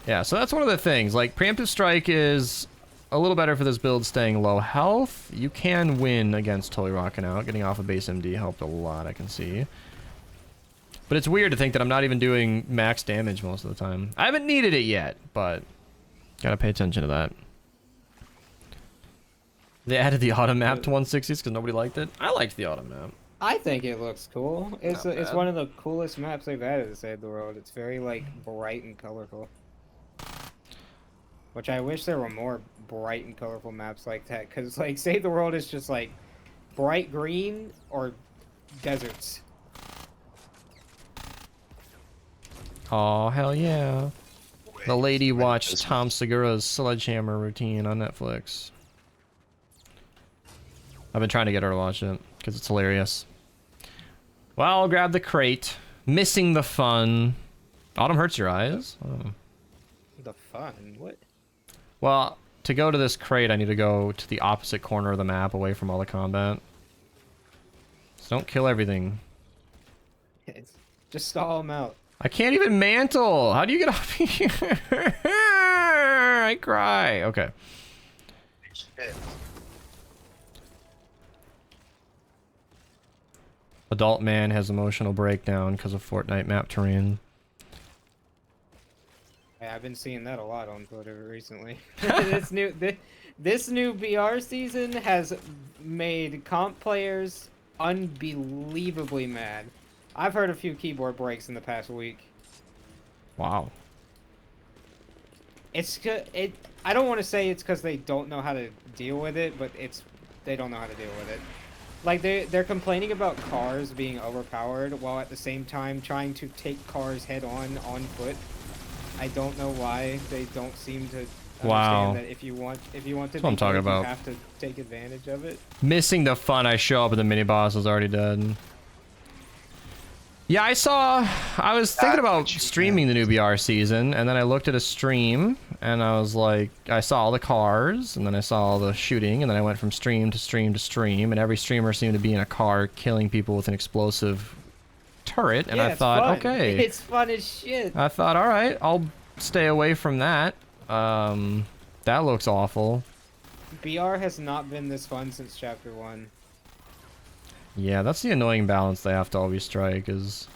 Yeah, so that's one of the things. Like, Preemptive Strike is a little better for this build staying low health. You can win against Totally Rockin' Out. Getting off of base MD helped a lot, I can see. But it's weird to think that I'm not even doing max damage most of the time. I haven't needed it yet, but gotta pay attention to that. They added the auto map to 160s because nobody liked it. I liked the auto map. I think it looks cool. It's Not it's bad. one of the coolest maps they've added to Save the World. It's very like bright and colorful. Which I wish there were more bright and colorful maps like that, because like Save the World is just like bright green or deserts. Oh hell yeah! The lady watched Tom Segura's Sledgehammer routine on Netflix. I've been trying to get her to watch it because it's hilarious. Well, I'll grab the crate. Missing the fun. Autumn hurts your eyes. Oh. The fun? What? Well, to go to this crate, I need to go to the opposite corner of the map, away from all the combat. So don't kill everything. Just stall them out. I can't even mantle. How do you get off here? I cry. Okay. Adult man has emotional breakdown because of Fortnite map terrain. Yeah, I've been seeing that a lot on Twitter recently. This new BR season has made comp players unbelievably mad. I've heard a few keyboard breaks in the past week. Wow. I don't want to say it's because they don't know how to deal with it, but they don't know how to deal with it. Like they're complaining about cars being overpowered while at the same time trying to take cars head on foot. I don't know why they don't seem to understand Wow. that if you want to That's what I'm be talking good, about. you have to take advantage of it. Missing the fun. I show up and the mini boss is already dead. Yeah, I was thinking about streaming the new BR season, and then I looked at a stream, and I was like, I saw all the cars, and then I saw all the shooting, and then I went from stream to stream to stream, and every streamer seemed to be in a car killing people with an explosive turret, and Yeah, I it's thought, fun. okay. It's fun as shit. I thought, all right, I'll stay away from that. That looks awful. BR has not been this fun since Chapter 1. Yeah, that's the annoying balance they have to always strike. Is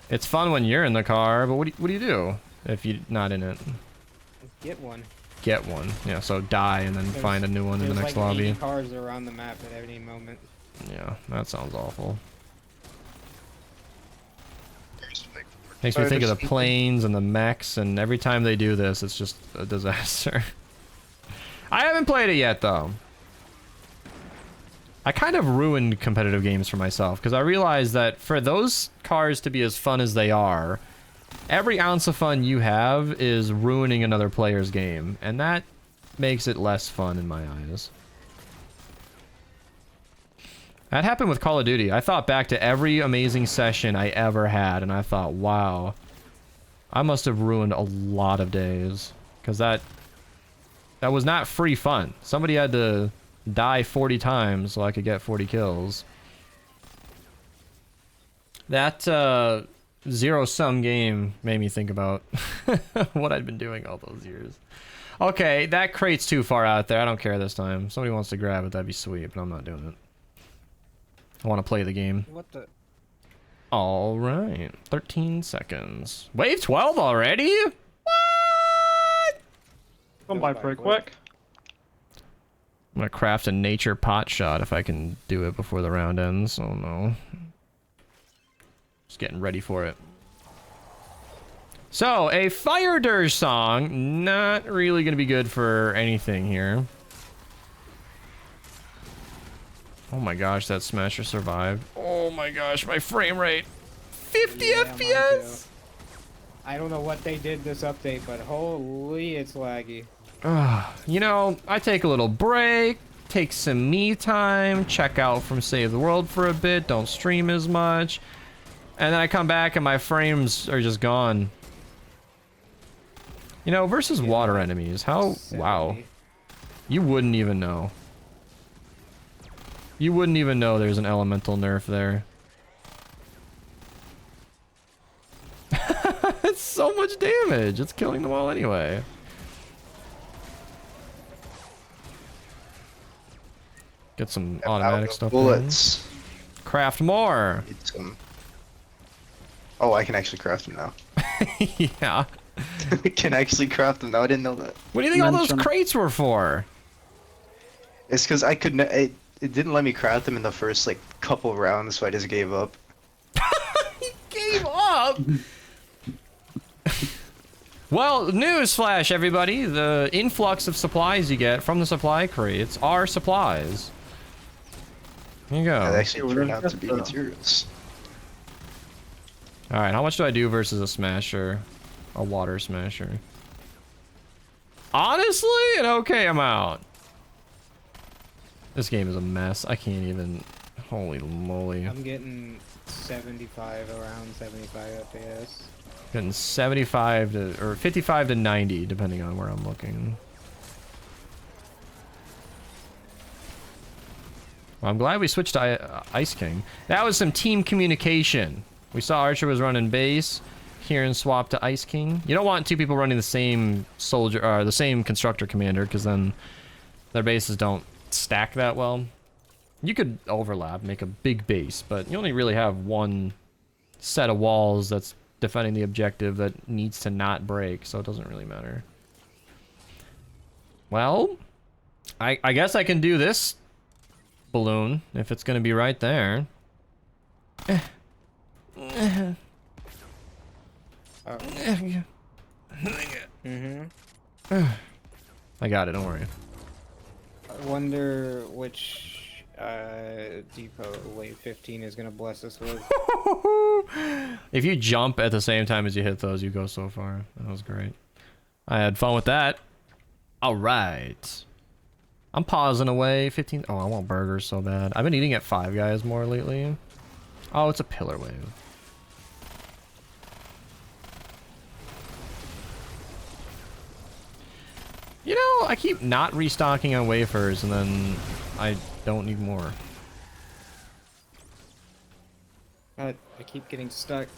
it's fun when you're in the car, but what do you do? if you're not in it. Get one. Get one. Yeah, so die and then find a new one in the next like lobby. 80 cars around the map at any moment. Yeah, that sounds awful. Makes me think of the planes and the mechs, and every time they do this, it's just a disaster. I haven't played it yet, though. I kind of ruined competitive games for myself, because I realized that for those cars to be as fun as they are, every ounce of fun you have is ruining another player's game, and that makes it less fun in my eyes. That happened with Call of Duty. I thought back to every amazing session I ever had, and I thought, wow, I must have ruined a lot of days, because that was not free fun. Somebody had to die 40 times so I could get 40 kills. That zero-sum game made me think about what I'd been doing all those years. Okay, that crate's too far out there. I don't care this time. If somebody wants to grab it, that'd be sweet, but I'm not doing it. I want to play the game. What the? All right, 13 seconds. Wave 12 already? What? Come by pretty quick. I'm gonna craft a nature pot shot if I can do it before the round ends. Oh no. Just getting ready for it. So, a fire dirge song. Not really gonna be good for anything here. Oh my gosh, that smasher survived. Oh my gosh, my frame rate. 50 FPS? I don't know what they did this update, but holy, it's laggy. You know, I take a little break, take some me time, check out from Save the World for a bit, don't stream as much, and then I come back and my frames are just gone. You know, versus water enemies, how... 70. Wow. You wouldn't even know. You wouldn't even know there's an elemental nerf there. It's so much damage. It's killing them all anyway. Get some automatic stuff. Bullets. Craft more. Need some. Oh, I can actually craft them now. Yeah. I can actually craft them now. I didn't know that. What do you think all those crates were for? It's because I couldn't. It didn't let me craft them in the first like couple rounds, so I just gave up. He gave up. Well, newsflash, everybody. The influx of supplies you get from the supply crates are supplies. Here you go. That actually turned out to be materials. Alright, how much do I do versus a smasher? A water smasher. Honestly, an okay amount. This game is a mess. I can't even... Holy moly. I'm getting 75, around 75 FPS. Getting 75 to... or 55 to 90, depending on where I'm looking. Well, I'm glad we switched to Ice King. That was some team communication. We saw Archer was running base. Kieran swapped to Ice King. You don't want two people running the same soldier or the same constructor commander, because then their bases don't stack that well. You could overlap, make a big base, but you only really have one set of walls that's defending the objective that needs to not break, so it doesn't really matter. Well, I guess I can do this balloon if it's gonna be right there. I got it, don't worry. I wonder which depot wave 15 is gonna bless us with. If you jump at the same time as you hit those, you go so far. That was great. I had fun with that. All right. I'm pausing away. 15. Oh, I want burgers so bad. I've been eating at Five Guys more lately. Oh, it's a pillar wave. You know, I keep not restocking on wafers, and then I don't need more. I keep getting stuck.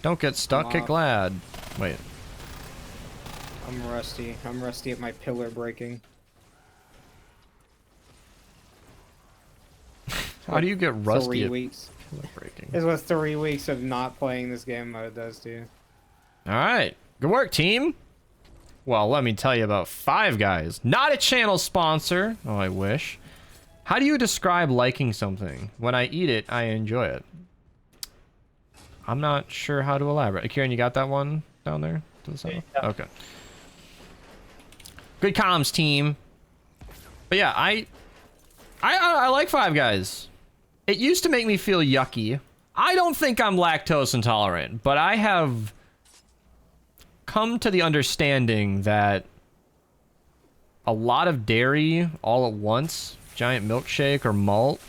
Don't get stuck, get glad. Wait. I'm rusty. I'm rusty at my pillar breaking. How do you get rusty 3 at weeks. pillar breaking? Is what 3 weeks of not playing this game mode does to you. All right. Good work, team. Well, let me tell you about Five Guys. Not a channel sponsor. Oh, I wish. How do you describe liking something? When I eat it, I enjoy it. I'm not sure how to elaborate. Kieran, you got that one down there to the side? Yeah. Okay. Good comms, team. But yeah, I like Five Guys. It used to make me feel yucky. I don't think I'm lactose intolerant, but I have come to the understanding that a lot of dairy all at once, giant milkshake or malt,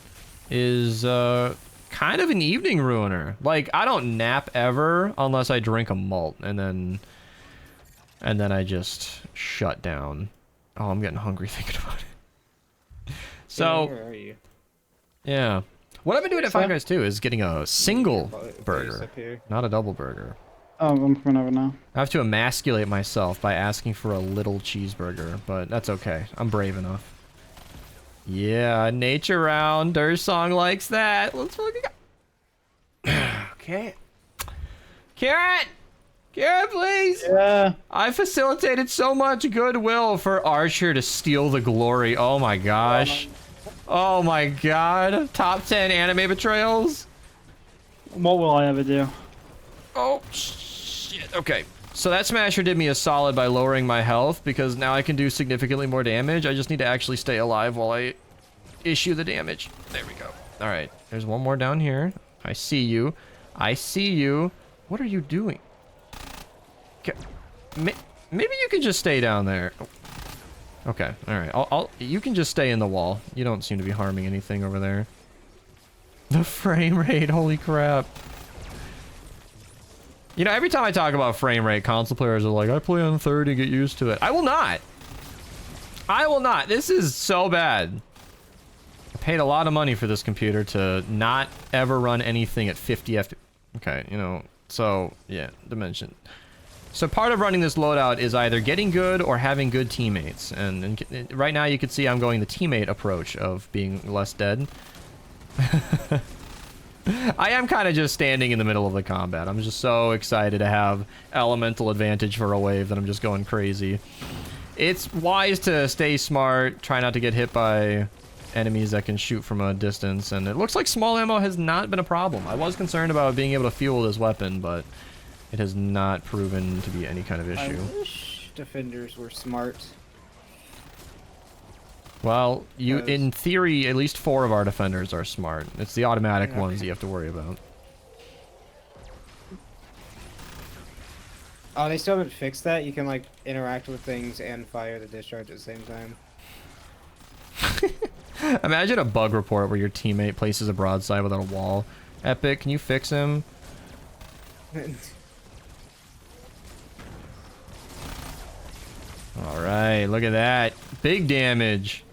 is kind of an evening ruiner. Like, I don't nap ever unless I drink a malt, and then I just shut down. Oh, I'm getting hungry thinking about it. So, where are you? yeah. What I've been doing at Five Guys too is getting a single There's burger, up here. not a double burger. Oh, I'm coming over now. I have to emasculate myself by asking for a little cheeseburger, but that's okay. I'm brave enough. Yeah, nature round. Song likes that. Let's fucking go. Okay. Kieran! Kieran, please! Yeah. I facilitated so much goodwill for Archer to steal the glory. Oh my gosh. Oh my god. Top 10 anime betrayals? What will I ever do? Oh, shit. Okay. So that smasher did me a solid by lowering my health, because now I can do significantly more damage. I just need to actually stay alive while I issue the damage. There we go. All right. There's one more down here. I see you. I see you. What are you doing? Okay. Maybe you can just stay down there. Okay. All right. You can just stay in the wall. You don't seem to be harming anything over there. The frame rate. Holy crap. You know, every time I talk about frame rate, console players are like, I play on 30, get used to it. I will not. I will not. This is so bad. I paid a lot of money for this computer to not ever run anything at 50 FPS. Okay, you know, so, yeah, dimension. So part of running this loadout is either getting good or having good teammates. And right now you can see I'm going the teammate approach of being less dead. I am kind of just standing in the middle of the combat. I'm just so excited to have elemental advantage for a wave that I'm just going crazy. It's wise to stay smart, try not to get hit by enemies that can shoot from a distance, and it looks like small ammo has not been a problem. I was concerned about being able to fuel this weapon, but it has not proven to be any kind of issue. I wish defenders were smart. Well, in theory, at least 4 of our defenders are smart. It's the automatic ones you have to worry about. Oh, they still haven't fixed that? You can, like, interact with things and fire the discharge at the same time. Imagine a bug report where your teammate places a broadside without a wall. Epic, can you fix him? Alright, look at that. Big damage.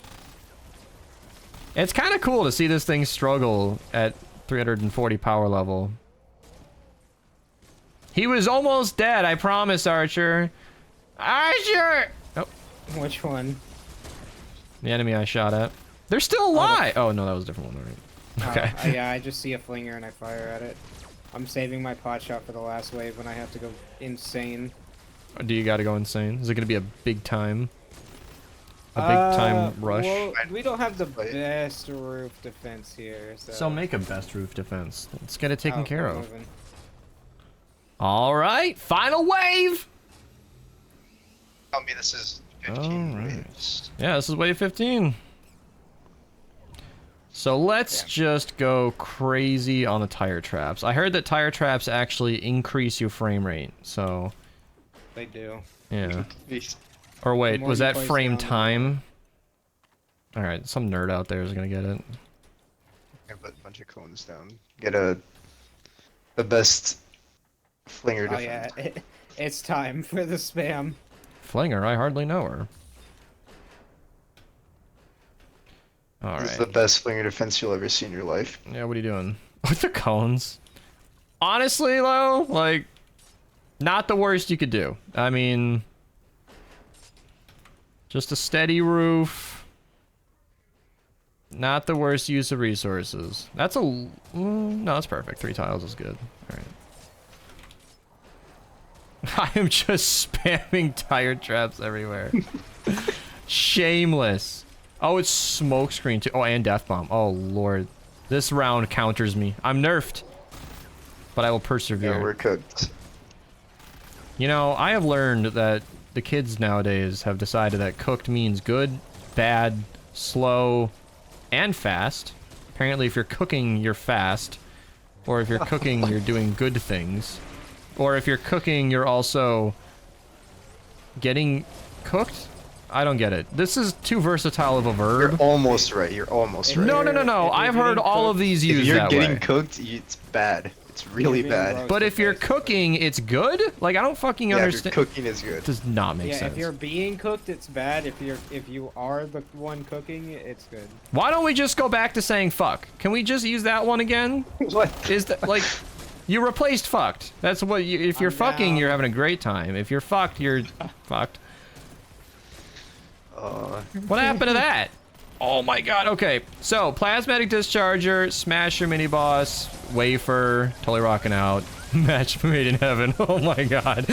It's kind of cool to see this thing struggle at 340 power level. He was almost dead, I promise, Archer. Archer! Oh, Which one? the enemy I shot at. They're still alive! Oh, no, that was a different one, right? Okay. Yeah, I just see a flinger and I fire at it. I'm saving my pot shot for the last wave when I have to go insane. Do you gotta go insane? Is it gonna be a big time? A big time rush? Well, we don't have the best roof defense here, so... So make a best roof defense. Let's get it taken care we're of. moving. Alright, final wave! Tell me this is 15 Alright. waves. Yeah, this is wave 15. So let's just go crazy on the tire traps. I heard that tire traps actually increase your frame rate, so... They do. Yeah. Or wait, more was you that place frame down, the time? Alright, some nerd out there is gonna get it. I put a bunch of cones down. Get the best flinger Oh defense. yeah, it's time for the spam. Flinger, I hardly know her. This is Alright. the best flinger defense you'll ever see in your life. Yeah, what are you doing? With the cones? Honestly, though, like, not the worst you could do. I mean, just a steady roof. Not the worst use of resources. That's a... no, that's perfect. 3 tiles is good. Alright. I am just spamming tire traps everywhere. Shameless. Oh, it's smoke screen too. Oh, and death bomb. Oh lord, this round counters me. I'm nerfed, but I will persevere. Yeah, we're cooked. You know, I have learned that the kids nowadays have decided that cooked means good, bad, slow, and fast. Apparently, if you're cooking, you're fast. Or if you're cooking, you're doing good things. Or if you're cooking, you're also getting cooked? I don't get it. This is too versatile of a verb. You're almost right. You're almost right. No, no, no, no. If you're I've heard getting all of cooked- these If used you're that getting way. cooked, it's bad. It's really being bad. roasted, But if you're basically. cooking, it's good? Like, I don't fucking Yeah, if understand. you're cooking is good. Does not make Yeah, sense. if you're being cooked, it's bad. If you are the one cooking, it's good. Why don't we just go back to saying fuck? Can we just use that one again? What? Is that like you replaced fucked? That's what you, if you're I'm fucking, down. you're having a great time. If you're fucked, you're fucked. What happened to that? Oh my god. Okay. So, plasmatic discharger, smasher mini boss, wafer, totally rocking out. Match made in heaven. Oh my god.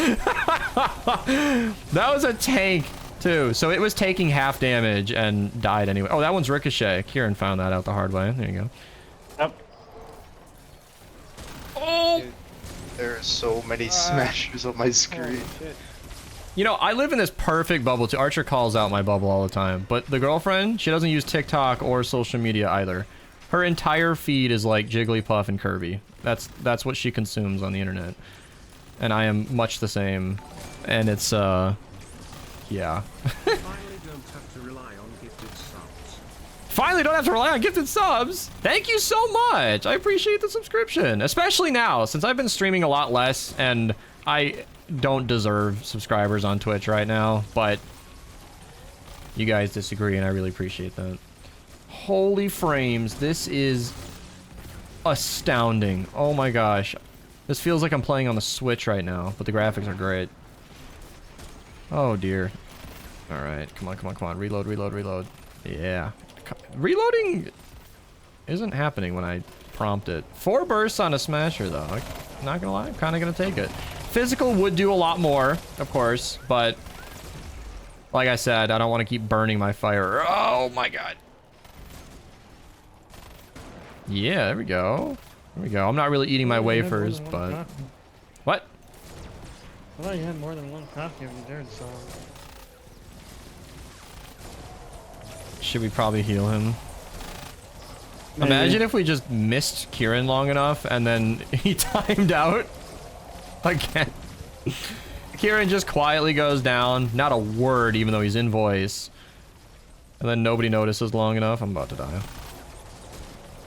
That was a tank too. So it was taking half damage and died anyway. Oh, that one's ricochet. Kieran found that out the hard way. There you go. Yep. Oh! Dude. There are so many smashers on my screen. Holy shit. You know, I live in this perfect bubble too. Archer calls out my bubble all the time. But the girlfriend, she doesn't use TikTok or social media either. Her entire feed is like Jigglypuff and Kirby. That's what she consumes on the internet. And I am much the same. And it's, yeah. Finally don't have to rely on gifted subs. Finally don't have to rely on gifted subs. Thank you so much. I appreciate the subscription. Especially now, since I've been streaming a lot less and I don't deserve subscribers on Twitch right now, but you guys disagree and I really appreciate that. Holy frames, this is astounding. Oh my gosh. This feels like I'm playing on the Switch right now, but the graphics are great. Oh dear. Alright, come on, come on, come on. Reload, reload, reload. Yeah. Reloading isn't happening when I prompt it. 4 bursts on a smasher though. I'm not gonna lie, I'm kinda gonna take it. Physical would do a lot more, of course, but like I said, I don't want to keep burning my fire. Oh my god. Yeah, there we go. There we go. I'm not really eating my wafers, but... What? I thought you had more than one copy of the dirt song. Should we probably heal him? Maybe. Imagine if we just missed Kieran long enough and then he timed out again. Kieran just quietly goes down, not a word even though he's in voice. And then nobody notices long enough. I'm about to die.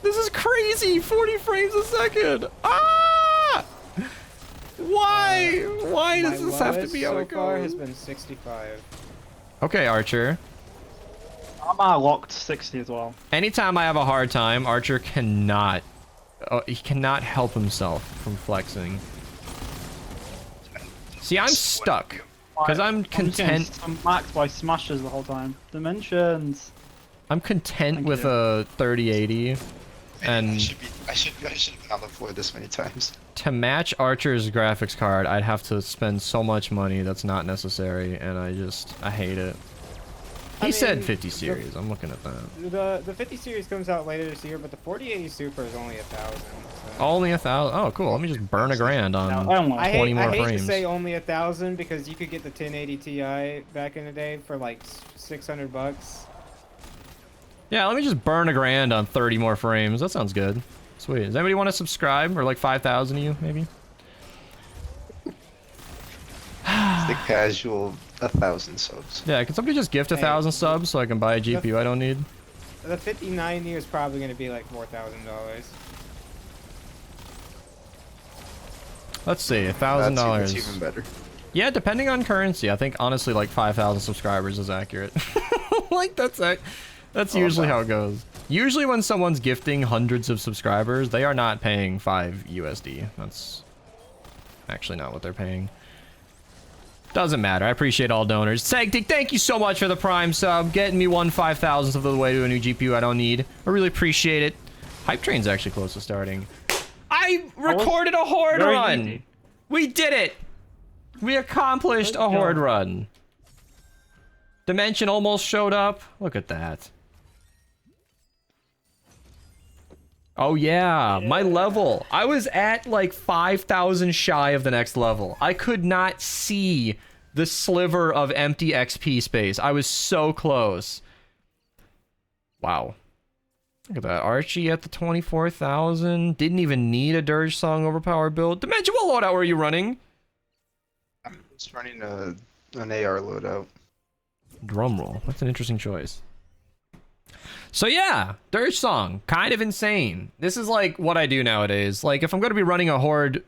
This is crazy! 40 frames a second! Ah! Why? Why does My this have to lowest be how so it far has goes? been 65. Okay, Archer. I'm at locked 60 as well. Anytime I have a hard time, Archer cannot... he cannot help himself from flexing. See, I'm stuck. Because I'm content... I'm maxed by smashes the whole time. Dimensions. I'm content Thank with you. a 3080. I And should have been on the floor this many times. to match Archer's graphics card, I'd have to spend so much money that's not necessary. And I hate it. He I said mean, 50 series. I'm looking at that. The 50 series comes out later this year, but the 4080 Super is only 1,000. So. Only 1,000. Oh, cool. Let me just burn $1,000 No, on I don't want. I 20 hate, more I hate frames. to say only 1,000 because you could get the 1080 Ti back in the day for like $600. Yeah, let me just burn $1,000 on 30 more frames. That sounds good. Sweet. Does anybody want to subscribe? Or like 5,000 of you, maybe? It's the casual 1,000 subs. Yeah, can somebody just gift 1,000 subs so I can buy a GPU I don't need? The 5090 is probably going to be like $4,000. Let's see, That's $1,000. even better. Yeah, depending on currency. I think honestly like 5,000 subscribers is accurate. Like that's usually how it goes. Usually when someone's gifting hundreds of subscribers, they are not paying 5 USD. That's actually not what they're paying. Doesn't matter. I appreciate all donors. Sagtic, thank you so much for the Prime sub. Getting me 1/5,000th of the way to a new GPU I don't need. I really appreciate it. Hype Train's actually close to starting. I recorded a Horde very run! easy. We did it! We accomplished a Horde run. Dimension almost showed up. Look at that. Oh yeah, my level. I was at like 5,000 shy of the next level. I could not see the sliver of empty XP space. I was so close. Wow. Look at that. Archie at the 24,000. Didn't even need a Dirge Song overpower build. Dimension, what loadout were you running? I'm just running an AR loadout. Drumroll. That's an interesting choice. So yeah, Dirge Song, kind of insane. This is like what I do nowadays. Like if I'm going to be running a Horde,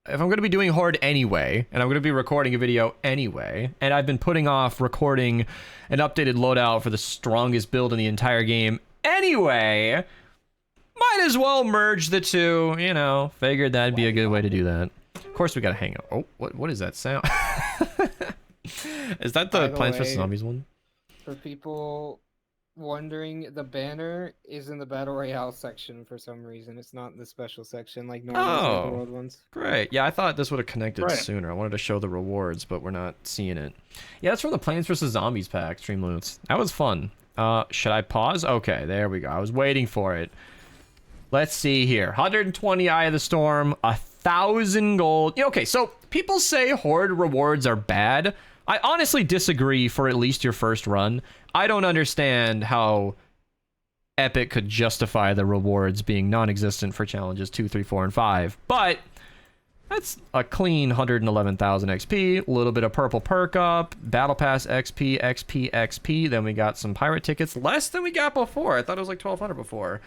if I'm going to be doing Horde anyway, and I'm going to be recording a video anyway, and I've been putting off recording an updated loadout for the strongest build in the entire game anyway, might as well merge the two, you know, figured that'd be a good way to do that. Of course we got to hang out. Oh, what is that sound? Is that the Plants vs. Zombies one? For people wondering, the banner is in the Battle Royale section for some reason. It's not in the special section like normal the world ones. Great. Yeah, I thought this would have connected Right. sooner. I wanted to show the rewards, but we're not seeing it. Yeah, that's from the Plants vs. Zombies pack, Stream Loots. That was fun. Should I pause? Okay, there we go. I was waiting for it. Let's see here. 120 Eye of the Storm, 1,000 gold. Yeah, okay, so people say Horde rewards are bad. I honestly disagree for at least your first run. I don't understand how Epic could justify the rewards being non-existent for challenges 2, 3, 4, and 5. But that's a clean 111,000 XP, a little bit of purple perk up, battle pass XP, XP, XP. Then we got some pirate tickets, less than we got before. I thought it was like 1,200 before.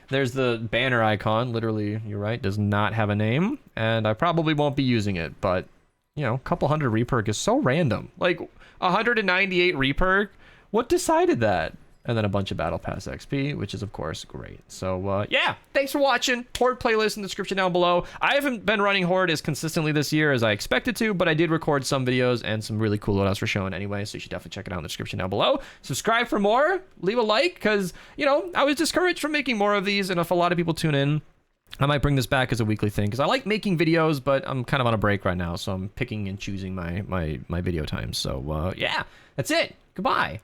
There's the banner icon. Literally, you're right, does not have a name, and I probably won't be using it, but you know, a couple hundred reperk is so random. Like 198 reperk. What decided that? And then a bunch of battle pass XP, which is of course great. So yeah, thanks for watching. Horde playlist in the description down below. I haven't been running Horde as consistently this year as I expected to, but I did record some videos and some really cool loadouts for showing anyway, so you should definitely check it out in the description down below. Subscribe for more, leave a like, because you know, I was discouraged from making more of these, and if a lot of people tune in, I might bring this back as a weekly thing, because I like making videos, but I'm kind of on a break right now, so I'm picking and choosing my video times. So yeah, that's it. Goodbye.